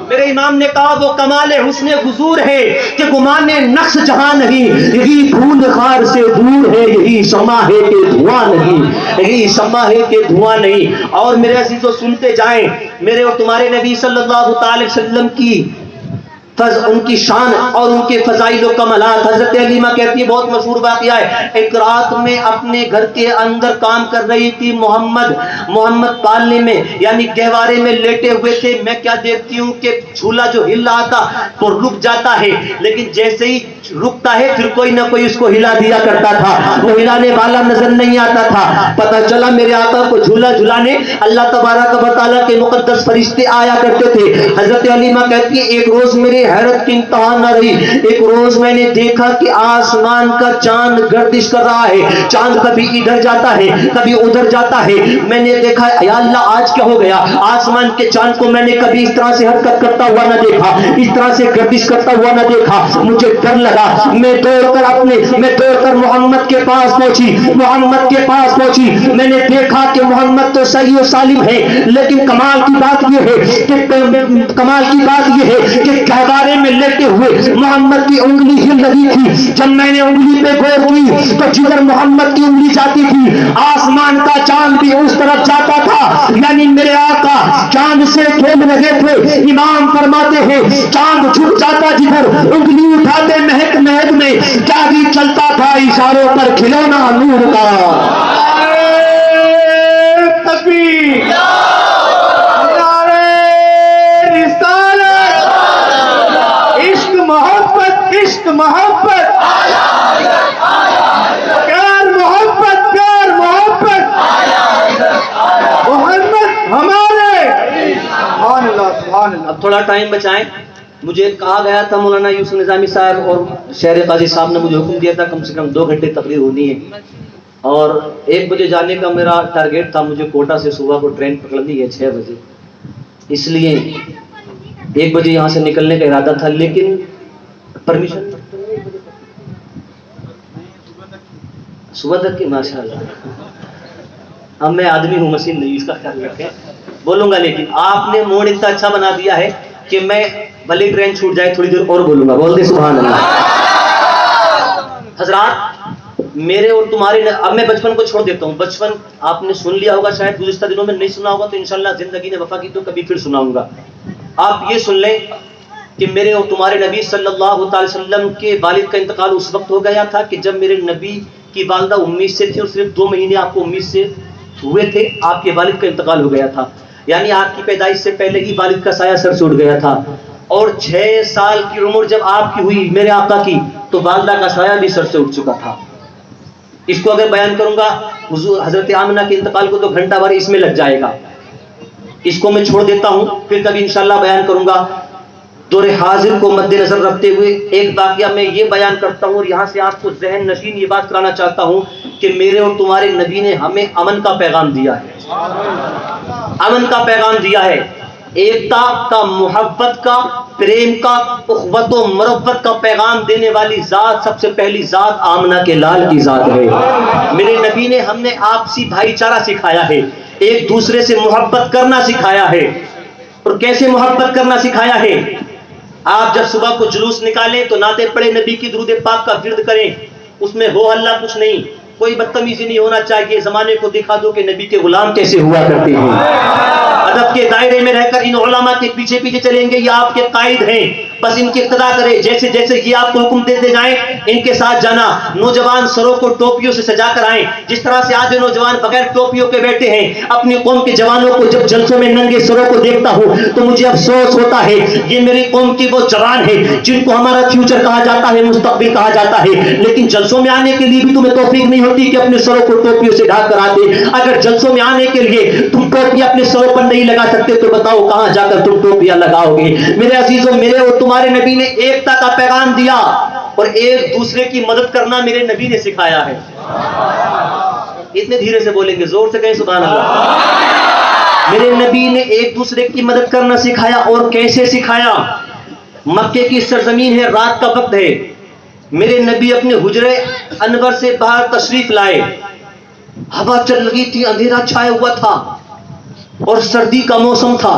میرے امام نے کہا وہ کمال حسن حضور ہے کہ گمان نقش جہاں نہیں، یہی پھول خار سے دور ہے، یہی شمع ہے کہ دھواں نہیں، یہی شمع ہے کہ دھواں نہیں۔ اور میرے عزیزو سنتے جائیں میرے اور تمہارے نبی صلی اللہ تعالی وسلم کی ان کی شان اور ان کے فضائل و کمالات۔ حضرت حلیمہ کہتی ہے بہت مشہور واقعہ ہے، ایک رات میں اپنے گھر کے اندر کام کر رہی تھی، محمد پالنے میں یعنی گہوارے میں لیٹے ہوئے تھے۔ میں کیا دیکھتی ہوں کہ جھولا جو ہل رہا تھا وہ رک جاتا ہے، لیکن جیسے ہی رکتا ہے پھر کوئی نہ کوئی اس کو ہلا دیا کرتا تھا، وہ ہلانے والا نظر نہیں آتا تھا۔ پتہ چلا میرے آقا کو جھولا جھلانے اللہ تبارک و تعالیٰ کے مقدس فرشتے آیا کرتے تھے۔ حضرت حلیمہ کہتی ہے ایک روز میرے حیرت کی انتہا نہ رہی، ایک روز میں نے دیکھا کہ آسمان کا چاند گردش کر رہا ہے، چاند کبھی ادھر جاتا ہے کبھی ادھر جاتا ہے۔ میں نے دیکھا یا اللہ آج کیا ہو گیا، آسمان کے چاند کو میں نے کبھی اس طرح سے حرکت کرتا ہوا نہ دیکھا، اس طرح سے گردش کرتا ہوا نہ دیکھا۔ مجھے ڈر لگا، میں دوڑ کر محمد کے پاس پہنچی، میں نے دیکھا کہ محمد تو صحیح و سالم ہے، لیکن کمال کی بات یہ ہے کہ گہوارے میں لیٹے ہوئے محمد کی انگلی ہل رہی تھی۔ جب میں نے انگلی پہ غور کی تو جدھر محمد کی انگلی جاتی تھی آسمان کا چاند بھی اس طرف جاتا تھا، یعنی میرے آقا چاند سے کھیل رہے تھے۔ امام فرماتے ہیں چاند جھک جاتا جدھر، انگلی اٹھاتے مہک میں جاگی چلتا تھا اشاروں پر کھلونا نور کا۔ تکبیر، عشق محبت، پیار محبت محمد ہمارے۔ سبحان اللہ سبحان اللہ۔ اب تھوڑا ٹائم بچائیں، مجھے کہا گیا تھا مولانا یوسف نظامی صاحب اور شہر قاضی صاحب نے مجھے حکم دیا تھا کم سے کم 2 گھنٹے تقریر ہونی ہے اور 1 بجے جانے کا میرا ٹارگیٹ تھا، مجھے کوٹا سے صبح کو ٹرین پکڑنی ہے 6 بجے، اس لیے 1 بجے یہاں سے نکلنے کا ارادہ تھا، لیکن پرمیشن صبح تک کی ماشاء اللہ۔ اب میں آدمی ہوں مشین نہیں، اس کا خیال رکھیں، بولوں گا لیکن آپ نے موڈ اتنا اچھا بنا دیا ہے کہ میں بھلے ٹرین چھوٹ جائے تھوڑی دیر اور بولوں گا، بول دے سبحان اللہ۔ حضرات میرے اور تمہارے، اب میں بچپن کو چھوڑ دیتا ہوں، بچپن آپ نے سن لیا ہوگا شاید، گزشتہ دنوں میں نہیں سنا ہوگا تو انشاءاللہ زندگی نے وفا کی تو کبھی پھر سناؤں گا۔ آپ یہ سن لیں کہ میرے اور تمہارے نبی صلی اللہ تعالی وسلم کے والد کا انتقال اس وقت ہو گیا تھا کہ جب میرے نبی کی والدہ امید سے تھی اور صرف 2 مہینے آپ کو امید سے ہوئے تھے، آپ کے والد کا انتقال ہو گیا تھا، یعنی آپ کی پیدائش سے پہلے ہی والد کا سایہ سر سے اٹھ گیا تھا۔ اور 6 سال کی عمر جب آپ کی ہوئی میرے آقا کی تو والدہ کا سایہ بھی سر سے اٹھ چکا تھا. اس کو اگر بیان کروں گا حضور حضرت آمنہ کے انتقال کو تو گھنٹہ بھر اس میں لگ جائے گا. اس کو میں چھوڑ دیتا ہوں, پھر کبھی انشاءاللہ بیان کروں گا. دور حاضر کو مد نظر رکھتے ہوئے ایک واقعہ میں یہ بیان کرتا ہوں اور یہاں سے آپ کو ذہن نشین یہ بات کرانا چاہتا ہوں کہ میرے اور تمہارے نبی نے ہمیں امن کا پیغام دیا ہے. امن کا پیغام دیا ہے, ایکتا کا, محبت کا, پریم کا, اخوت و مربت کا پیغام دینے والی ذات سب سے پہلی ذات آمنہ کے لال کی ذات ہے. میرے نبی نے ہم نے آپسی بھائی چارہ سکھایا ہے, ایک دوسرے سے محبت کرنا سکھایا ہے. اور کیسے محبت کرنا سکھایا ہے؟ آپ جب صبح کو جلوس نکالیں تو نعت پڑھے نبی کی درود پاک کا ورد کریں, اس میں ہو ہلہ کچھ نہیں, کوئی بدتمیزی نہیں ہونا چاہیے. زمانے کو دکھا دو کہ نبی کے غلام کیسے ہوا کرتے ہیں. ادب کے دائرے میں رہ کر ان علماء کے پیچھے پیچھے چلیں گے, یہ آپ کے قائد ہیں, بس ان کی اقتدا کرے. جیسے جیسے یہ آپ کو حکم دیتے جائیں ان کے ساتھ جانا. نوجوان سروں کو ٹوپیوں سے سجا کر آئیں, جس طرح سے آج نوجوان بغیر ٹوپیوں کے بیٹھے ہیں. اپنی قوم کے جوانوں کو جب جلسوں میں ننگے سروں کو دیکھتا ہوں تو مجھے افسوس ہوتا ہے, یہ میری قوم کی وہ جوان ہے جن کو ہمارا فیوچر کہا جاتا ہے, مستقبل کہا جاتا ہے, لیکن جلسوں میں آنے کے لیے بھی تمہیں توفیق نہیں ہوتی کہ اپنے سروں کو ٹوپیوں سے ڈھانپ کر آتے. اگر جلسوں میں آنے کے لیے تم ٹوپیاں اپنے سروں پر نہیں لگا سکتے تو بتاؤ کہاں جا کر تم ٹوپیاں لگاؤ گے؟ میرے عزیزوں, میرے اور تمہارے نبی نے ایکتا کا پیغام دیا اور ایک دوسرے کی مدد کرنا میرے نبی نے سکھایا ہے. اتنے دھیرے سے بولیں گے, زور سے کہیں سبحان اللہ. میرے نبی نے ایک دوسرے کی مدد کرنا سکھایا. اور کیسے سکھایا؟ مکے کی سرزمین ہے, رات کا وقت ہے, میرے نبی اپنے حجرے انور سے باہر تشریف لائے. ہوا چل رہی تھی, اندھیرا چھایا ہوا تھا اور سردی کا موسم تھا.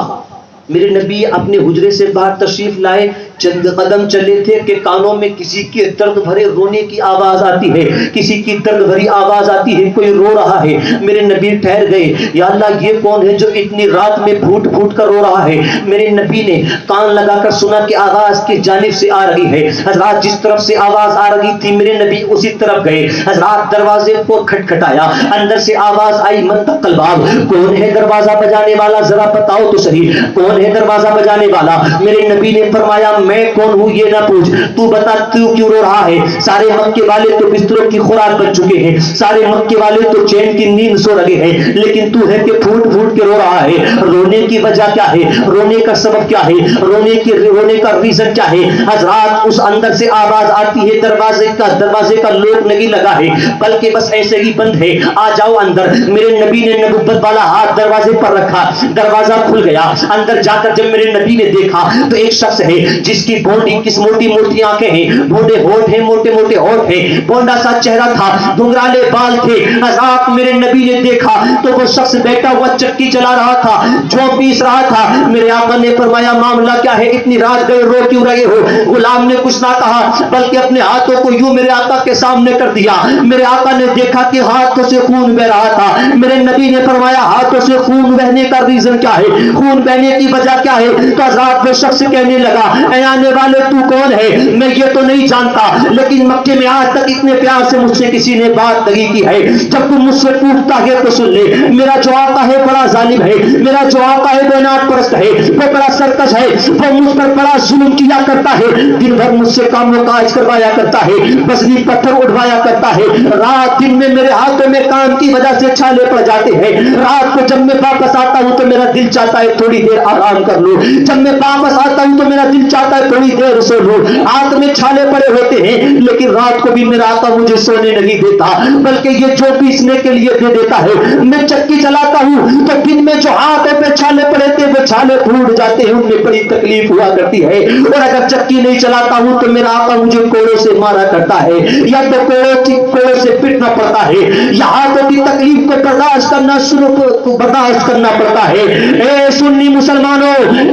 میرے نبی اپنے حجرے سے باہر تشریف لائے, چند قدم چلے تھے کہ کانوں میں کسی کے درد بھرے رونے کی آواز آتی ہے, کسی کی درد بھری آواز آتی ہے, کوئی رو رہا ہے. میرے نبی ٹھہر گئے, یا اللہ یہ کون ہے جو اتنی رات میں پھوٹ پھوٹ کر رو رہا ہے؟ میرے نبی نے کان لگا کر سنا کہ آواز کس جانب سے آ رہی ہے. حضرات جس طرف سے آواز آ رہی تھی میرے نبی اسی طرف گئے. حضرات دروازے کو کھٹکھٹایا, اندر سے آواز آئی, من تق الباب, کون ہے دروازہ بجانے والا, ذرا بتاؤ تو صحیح کون ہے دروازہ بجانے والا؟ میرے نبی نے فرمایا میں کون ہوں یہ نہ پوچھ, تو بتا تو کیوں رو رہا ہے؟ سارے مکے والے تو بستروں کی خوراک بن چکے ہیں, سارے مکے والے تو چین کی نیند سو رہے ہیں, لیکن تو ہے کہ پھوٹ پھوٹ کے رو رہا ہے. رونے کی وجہ کیا ہے؟ رونے کا سبب کیا ہے؟ رونے کا ریزن کیا ہے؟ حضرات اس اندر سے آواز آتی ہے, دروازے کا لوک نہیں لگا ہے بلکہ بس ایسے ہی بند ہے, آ جاؤ اندر. میرے نبی نے نبوت والا ہاتھ دروازے پر رکھا, دروازہ کھل گیا. اندر جا کر جب میرے نبی نے دیکھا تو ایک شخص ہے جس کی بونڈی کس موٹی موٹی آنکھیں ہیں, بونڈے ہونٹ ہیں, موٹے موٹے ہونٹ ہیں, بونڈا سا چہرہ تھا, گھنگرالے بال تھے. حضرات میرے نبی نے دیکھا تو وہ شخص بیٹھا ہوا چکی چلا رہا تھا, جو پیس رہا تھا. میرے آقا نے فرمایا معاملہ کیا ہے, اتنی رات گئے رو کیوں رہے ہو؟ غلام نے کچھ نہ کہا بلکہ اپنے ہاتھوں کو یوں میرے آقا کے سامنے کر دیا. میرے آقا نے دیکھا کہ ہاتھوں سے خون بہ رہا تھا. میرے نبی نے فرمایا ہاتھوں سے خون بہنے کا ریزن کیا ہے, خون بہنے کی وجہ کیا ہے؟ تو حضرات وہ شخص کہنے لگا اے آنے والے تو کون ہے؟ میں یہ تو نہیں جانتا, لیکن مکے میں آج تک اتنے پیار سے مجھ سے کسی نے بات نہیں کی ہے. جب تم مجھ سے پوچھتا ہے تو سن لے, میرا جو آقا ہے بڑا ظالم ہے, میرا جو آقا ہے بے ناٹ پرست ہے, وہ بڑا سرکش ہے, وہ مجھ پر بڑا ظلم کیا کرتا ہے, دن بھر مجھ سے کام و کاج کروایا کرتا ہے, وزنی پتھر اٹھوایا کرتا ہے, رات دن میں میرے ہاتھوں میں کام کی وجہ سے چھالے پڑ جاتے ہیں. رات کو جب میں واپس آتا ہوں تو میرا دل چاہتا ہے تھوڑی دیر آرام کر لوں, جب میں واپس آتا ہوں تو میرا دل چاہتا ہے تھوڑی دیر سو لوں. ہاتھ میں چھالے پڑے ہوتے ہیں لیکن رات کو بھی میرا آقا مجھے سونے نہیں دیتا بلکہ یہ جو پیسنے کے لیے دے دیتا ہے. میں چکی چلاتا ہوں تو دن میں جو ہاتھ پہ چھالے پڑے تھے وہ چھالے پھوٹ جاتے ہیں, ان میں بڑی تکلیف ہوا کرتی ہے. اور اگر چکی نہیں چلاتا ہوں تو میرا آقا مجھے کوڑوں سے مارا کرتا ہے, یا تو کوڑوں سے پٹنا پڑتا ہے, یا ہاتھوں کی تکلیف کو برداشت کرنا پڑتا ہے. اے سنی مسلمانوں,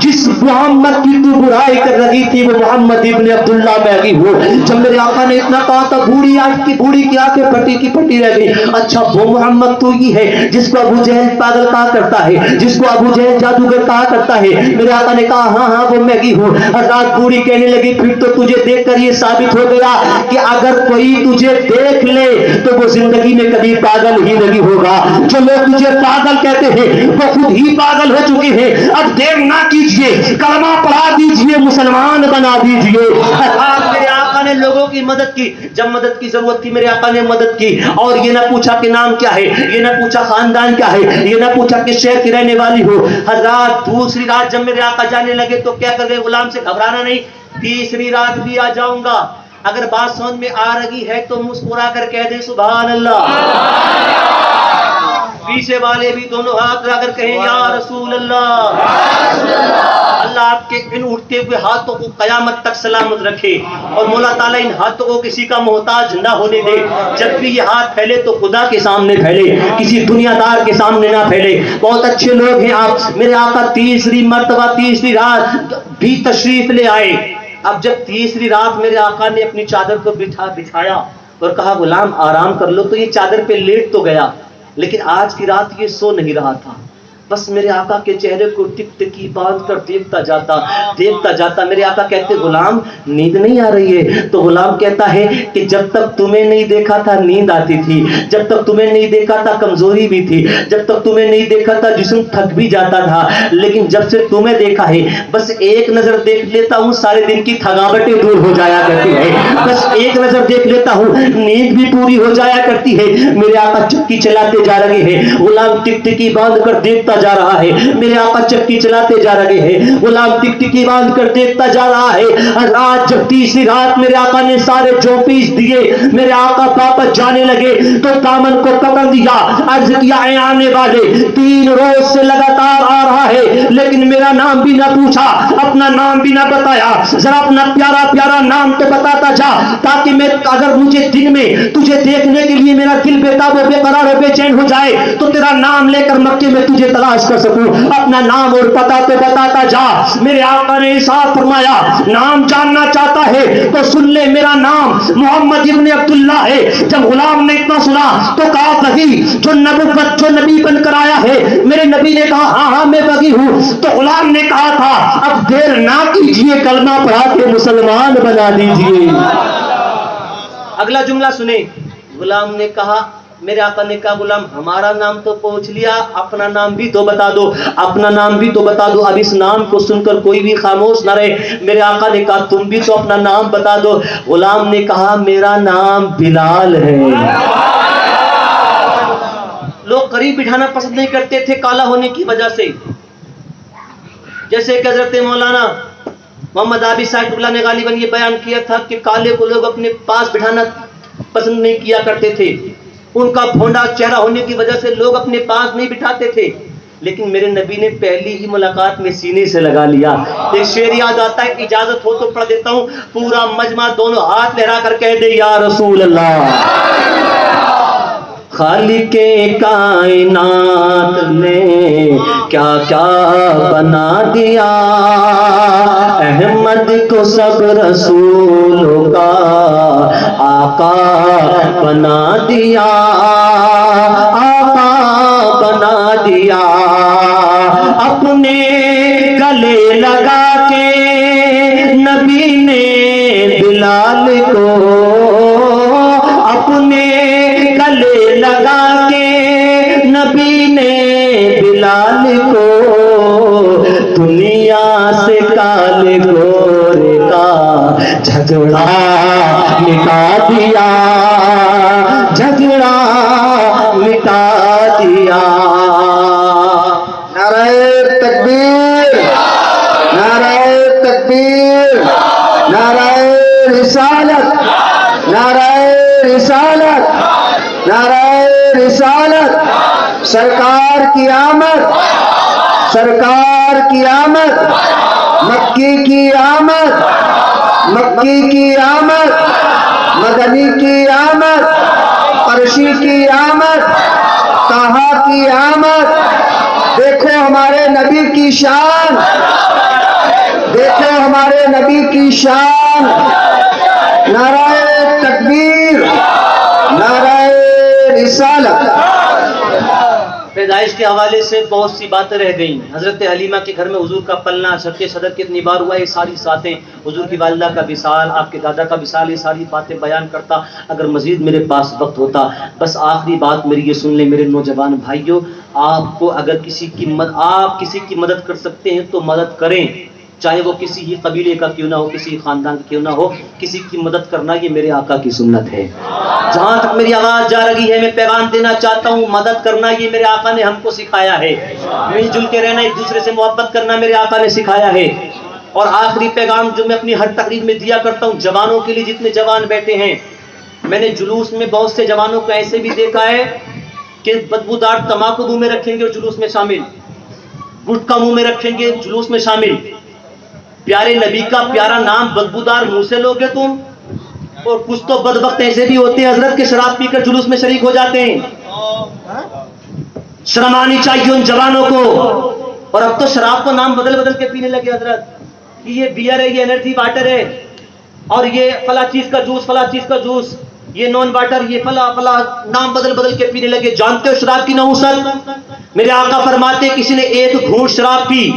جس محمد کی تو برائی کر رہی تھی وہ محمد ابن عبداللہ مہدی ہو. جب میرے آقا نے اتنا کہا تھا بوڑھی کی آنکھیں پھٹی کی پھٹی رہ گئی. اچھا وہ محمد تو ہی ہے جس کو ابو جہل پاگل کہا کرتا ہے, جس کو ابو جہل جادوگر کہا کرتا ہے. میرے آقا نے کہا ہاں ہاں وہ میں ہی ہوں. حضرات بوڑھی کہنے لگی پھر تو تجھے دیکھ کر یہ ثابت ہو گیا کہ اگر کوئی تجھے دیکھ لے تو وہ زندگی میں کبھی پاگل ہی نہیں ہوگا. جو لوگ تجھے پاگل کہتے ہیں وہ خود ہی پاگل ہو چکے ہیں. اب دیر نہ کیجئے, کلمہ پڑھا دیجئے, مسلمان بنا دیجئے. میرے آقا نے لوگوں کی مدد کی. جب مدد کی ضرورت تھی میرے آقا نے مدد کی, اور یہ نہ پوچھا کہ نام کیا ہے, یہ نہ پوچھا خاندان کیا ہے, یہ نہ پوچھا کہ شہر کی رہنے والی ہو. حضرات دوسری رات جب میرے آقا جانے لگے تو کیا کر گئے, غلام سے گھبرانا نہیں, تیسری رات بھی آ جاؤں گا. اگر بات سمجھ میں آ رہی ہے تو مسکرا کر کہہ دیں سبحان اللہ. پیچھے والے بھی دونوں ہاتھ لگا کر کہیں یا رسول اللہ. اللہ آپ کے ان اٹھتے ہوئے ہاتھوں کو قیامت تک سلامت رکھے, اور مولا تعالیٰ ان ہاتھوں کو کسی کا محتاج نہ ہونے دے. جب بھی یہ ہاتھ پھیلے تو خدا کے سامنے پھیلے, کسی دنیا دار کے سامنے نہ پھیلے. بہت اچھے لوگ ہیں آپ. میرے آقا تیسری مرتبہ تیسری رات بھی تشریف لے آئے. اب جب تیسری رات میرے آقا نے اپنی چادر کو بچھایا اور کہا غلام آرام کر لو, تو یہ چادر پہ لیٹ تو گیا, لیکن آج کی رات یہ سو نہیں رہا تھا. بس میرے آقا کے چہرے کو ٹک ٹکی باندھ کر دیکھتا جاتا. میرے آقا کہتے غلام نیند نہیں آ رہی ہے؟ تو غلام کہتا ہے کہ جب تک تمہیں نہیں دیکھا تھا نیند آتی تھی, جب تک تمہیں نہیں دیکھا تھا کمزوری بھی تھی, جب تک تمہیں نہیں دیکھا تھا جسم تھک بھی جاتا تھا, لیکن جب سے تمہیں دیکھا ہے بس ایک نظر دیکھ لیتا ہوں سارے دن کی تھکاوٹیں دور ہو جایا کرتی ہے. بس ایک نظر دیکھ لیتا ہوں نیند بھی پوری ہو جایا کرتی ہے. میرے آقا چکی چلاتے جا رہے ہیں, غلام ٹک ٹکی باندھ کر دیکھتا جا رہا ہے. میرے آقا چکی چلاتے جا رہے ہیں, غلام ٹک ٹکی باندھ کر دیکھتا جا رہا ہے. رات جب تیسری رات میرے آقا نے سارے چوپیس دیے, میرے آقا واپس جانے لگے تو دامن کو پکڑ دیا. عرض کیا اے آنے والے, 3 روز سے لگاتار آ رہا ہے لیکن میرا نام بھی نہ پوچھا, اپنا نام بھی نہ بتایا. ذرا اپنا پیارا پیارا نام تو بتاتا جا, تاکہ میں اگر مجھے دن میں تجھے دیکھنے کے لیے میرا دل بےتاب و بے قرار و بے چین ہو جائے تو تیرا نام لے کر مکے میں تجھے تلاش کر سکوں. اپنا نام اور پتہ تو بتاتا جا. میرے آقا نے ارشاد فرمایا نام جاننا چاہتا ہے تو سن لے, میرا نام محمد ابن عبداللہ ہے. جب غلام نے اتنا سنا تو کہا وہی جو نبوت جو نبی بن کر آیا ہے. میرے نبی نے کہا ہاں ہاں میں وہی ہوں. تو غلام نے کہا تھا اب دیر نہ کیجیے, کلمہ پڑھا کے مسلمان بنا دیجیے. اگلا جملہ سنیں. غلام نے کہا, میرے آقا نے کہا غلام ہمارا نام تو پوچھ لیا, اپنا نام بھی تو بتا دو, اپنا نام بھی تو بتا دو. اب اس نام کو سن کر کوئی بھی خاموش نہ رہے. میرے آقا نے کہا تم بھی تو اپنا نام بتا دو. غلام نے کہا میرا نام بلال ہے. لوگ قریب بٹھانا پسند نہیں کرتے تھے کالا ہونے کی وجہ سے, جیسے کہ حضرت مولانا محمد عابد صاحب اللہ نے غالباً یہ بیان کیا تھا کہ کالے کو لوگ اپنے پاس بٹھانا پسند نہیں کیا کرتے تھے. ان کا بھونڈا چہرہ ہونے کی وجہ سے لوگ اپنے پاس نہیں بٹھاتے تھے. لیکن میرے نبی نے پہلی ہی ملاقات میں سینے سے لگا لیا. ایک شعر یاد آتا ہے, اجازت ہو تو پڑھ دیتا ہوں. پورا مجمع دونوں ہاتھ لہرا کر کہہ دے یا رسول اللہ. خالق کائنات نے کیا کیا بنا دیا, احمد کو سب رسولوں کا آقا بنا دیا, آقا بنا دیا. اپنے گلے لگا کے نبی نے بلال کو, اپنے گلے لگا کے نبی نے بلال کو, دنیا سے کالے گورے کا جھگڑا مٹا دیا, جھگڑا مٹا دیا. نعرہ تکبیر, نعرہ تکبیر, نعرہ رسالت, نعرہ رسالت, نعرہ رسالت. سرکار کی آمد, سرکار کی آمد, مکی کی آمد, مکی کی آمد, مدنی کی آمد, قرشی کی آمد, طہا کی آمد. دیکھو ہمارے نبی کی شان, دیکھو ہمارے نبی کی شان، نعرہ تکبیر، نعرہ رسالت۔ پیدائش کے حوالے سے بہت سی باتیں رہ گئیں۔ حضرت حلیمہ کے گھر میں حضور کا پلنا، شرط صدر کتنی بار ہوا، یہ ساری باتیں، حضور کی والدہ کا وصال، آپ کے دادا کا وصال، یہ ساری باتیں بیان کرتا اگر مزید میرے پاس وقت ہوتا۔ بس آخری بات میری یہ سن لیں میرے نوجوان بھائیوں، آپ کو اگر آپ کسی کی مدد کر سکتے ہیں تو مدد کریں، چاہے وہ کسی ہی قبیلے کا کیوں نہ ہو، کسی خاندان کا کیوں نہ ہو، کسی کی مدد کرنا یہ میرے آقا کی سنت ہے۔ جہاں تک میری آواز جا رہی ہے میں پیغام دینا چاہتا ہوں، مدد کرنا یہ میرے آقا نے ہم کو سکھایا ہے، مل جل کے رہنا، ایک دوسرے سے محبت کرنا میرے آقا نے سکھایا ہے۔ اور آخری پیغام جو میں اپنی ہر تقریر میں دیا کرتا ہوں جوانوں کے لیے، جتنے جوان بیٹھے ہیں، میں نے جلوس میں بہت سے جوانوں کو ایسے بھی دیکھا ہے کہ بدبودار تماکو منہ میں رکھیں گے اور جلوس میں شامل، گٹکا منہ میں رکھیں گے جلوس میں شامل۔ پیارے نبی کا پیارا نام بدبودار منہ سے لوگے تم؟ اور کچھ تو بدبخت ایسے بھی ہوتے ہیں حضرت کے شراب پی کر جلوس میں شریک ہو جاتے ہیں۔ شرم آنی چاہیے ان جوانوں کو۔ اور اب تو شراب کو نام بدل بدل کے پینے لگے حضرت، کہ یہ بیئر ہے، یہ انرجی واٹر ہے، اور یہ فلاں چیز کا جوس، فلاں چیز کا جوس، یہ نان واٹر، یہ فلاں فلاں نام بدل بدل کے پینے لگے۔ جانتے ہو شراب کی نحوست؟ میرے آقا فرماتے کسی نے ایک گھونٹ شراب پی،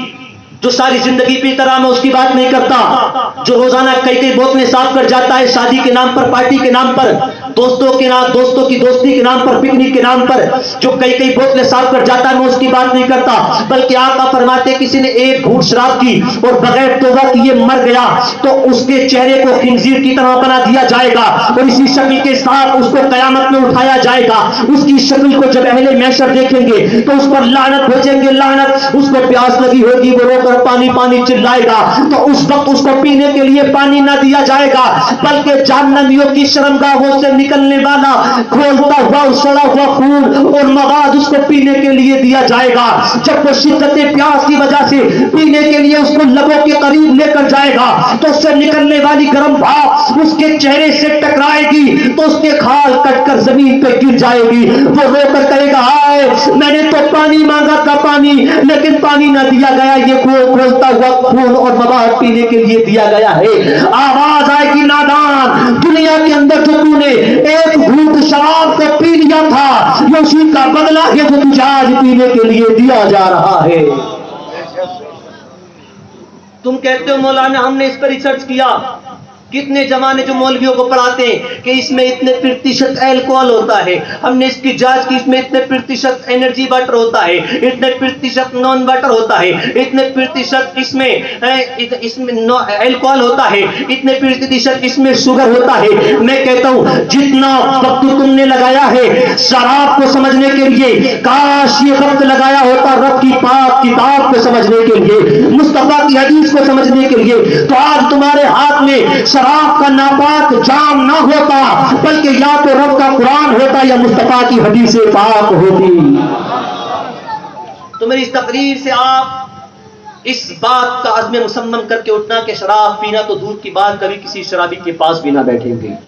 جو ساری زندگی پیتا رہا میں اس کی بات نہیں کرتا، جو روزانہ کئی بوتلیں صاف کر جاتا ہے شادی کے نام پر، پارٹی کے نام پر، دوستوں کے نام، دوستوں کی دوستی کے نام پر، پکنک کے نام پر جو کئی بوتلیں صاف کر جاتا ہے میں اس کی بات نہیں کرتا، بلکہ آقا فرماتے کسی نے ایک گھونٹ شراب کی اور بغیر توبہ کیے مر گیا تو اس کے چہرے کو خنزیر کی طرح بنا دیا جائے گا اور اسی شکل کے ساتھ اس کو قیامت میں اٹھایا جائے گا۔ اس کی شکل کو جب اہل محشر دیکھیں گے تو اس پر لعنت بھیجیں گے، لعنت۔ اس کو پیاس لگی ہوگی، وہ رو کر پانی پانی چلائے گا تو اس وقت اس کو پینے کے لیے پانی نہ دیا جائے گا، بلکہ جہنمیوں کی شرمگاہوں سے نکلنے والا کھولتا ہوا سڑا ہوا خون اور مواد اس کو پینے کے لیے دیا جائے گا۔ جب وہ شدت پیاس کی وجہ سے پینے کے لیے اس کو لبوں کے قریب لے کر جائے گا تو اس سے نکلنے والی گرم بھاپ اس کے چہرے سے ٹکرائے گی تو اس کے کھال کٹ کر زمین پہ گر جائے گی۔ وہ رو کر کہے گا ہائے میں نے تو پانی مانگا تھا، پانی، لیکن پانی نہ دیا گیا، یہ کھولتا ہوا خون اور مواد پینے کے لیے دیا گیا ہے۔ آواز آئے گی نادان، دنیا کے اندر جو تو نے ایک گھونٹ شراب کو پی لیا تھا یہ اسی کا بدلہ ہے جو تجھے آج پینے کے لیے دیا جا رہا ہے۔ تم کہتے ہو مولانا ہم نے اس پر ریسرچ کیا، کتنے جوان جو مولویوں کو پڑھاتے ہیں کہ اس میں اتنے پرتیشت الکوہل ہوتا ہے، ہم نے اس کی جانچ کی، اس میں اتنے پرتیشت انرجی واٹر ہوتا ہے، اتنے پرتیشت نان واٹر ہوتا ہے، اتنے پرتیشت اس میں الکوہل ہوتا ہے، اتنے پرتیشت اس میں شوگر ہوتا ہے۔ میں کہتا ہوں جتنا وقت تم نے لگایا ہے شراب کو سمجھنے کے لیے، کاش یہ وقت لگایا ہوتا رب کی پاک کتاب کو سمجھنے کے لیے، مصطفیٰ کی حدیث کو سمجھنے کے لیے، تو آج تمہارے ہاتھ میں شراب کا ناپاک جام نہ ہوتا، بلکہ یا تو رب کا قرآن ہوتا یا مصطفیٰ کی حدیث پاک ہوتی۔ تو میری اس تقریر سے آپ اس بات کا عزم مصمم کر کے اٹھنا کہ شراب پینا تو دور کی بات، کبھی کسی شرابی کے پاس بھی نہ بیٹھیں گے۔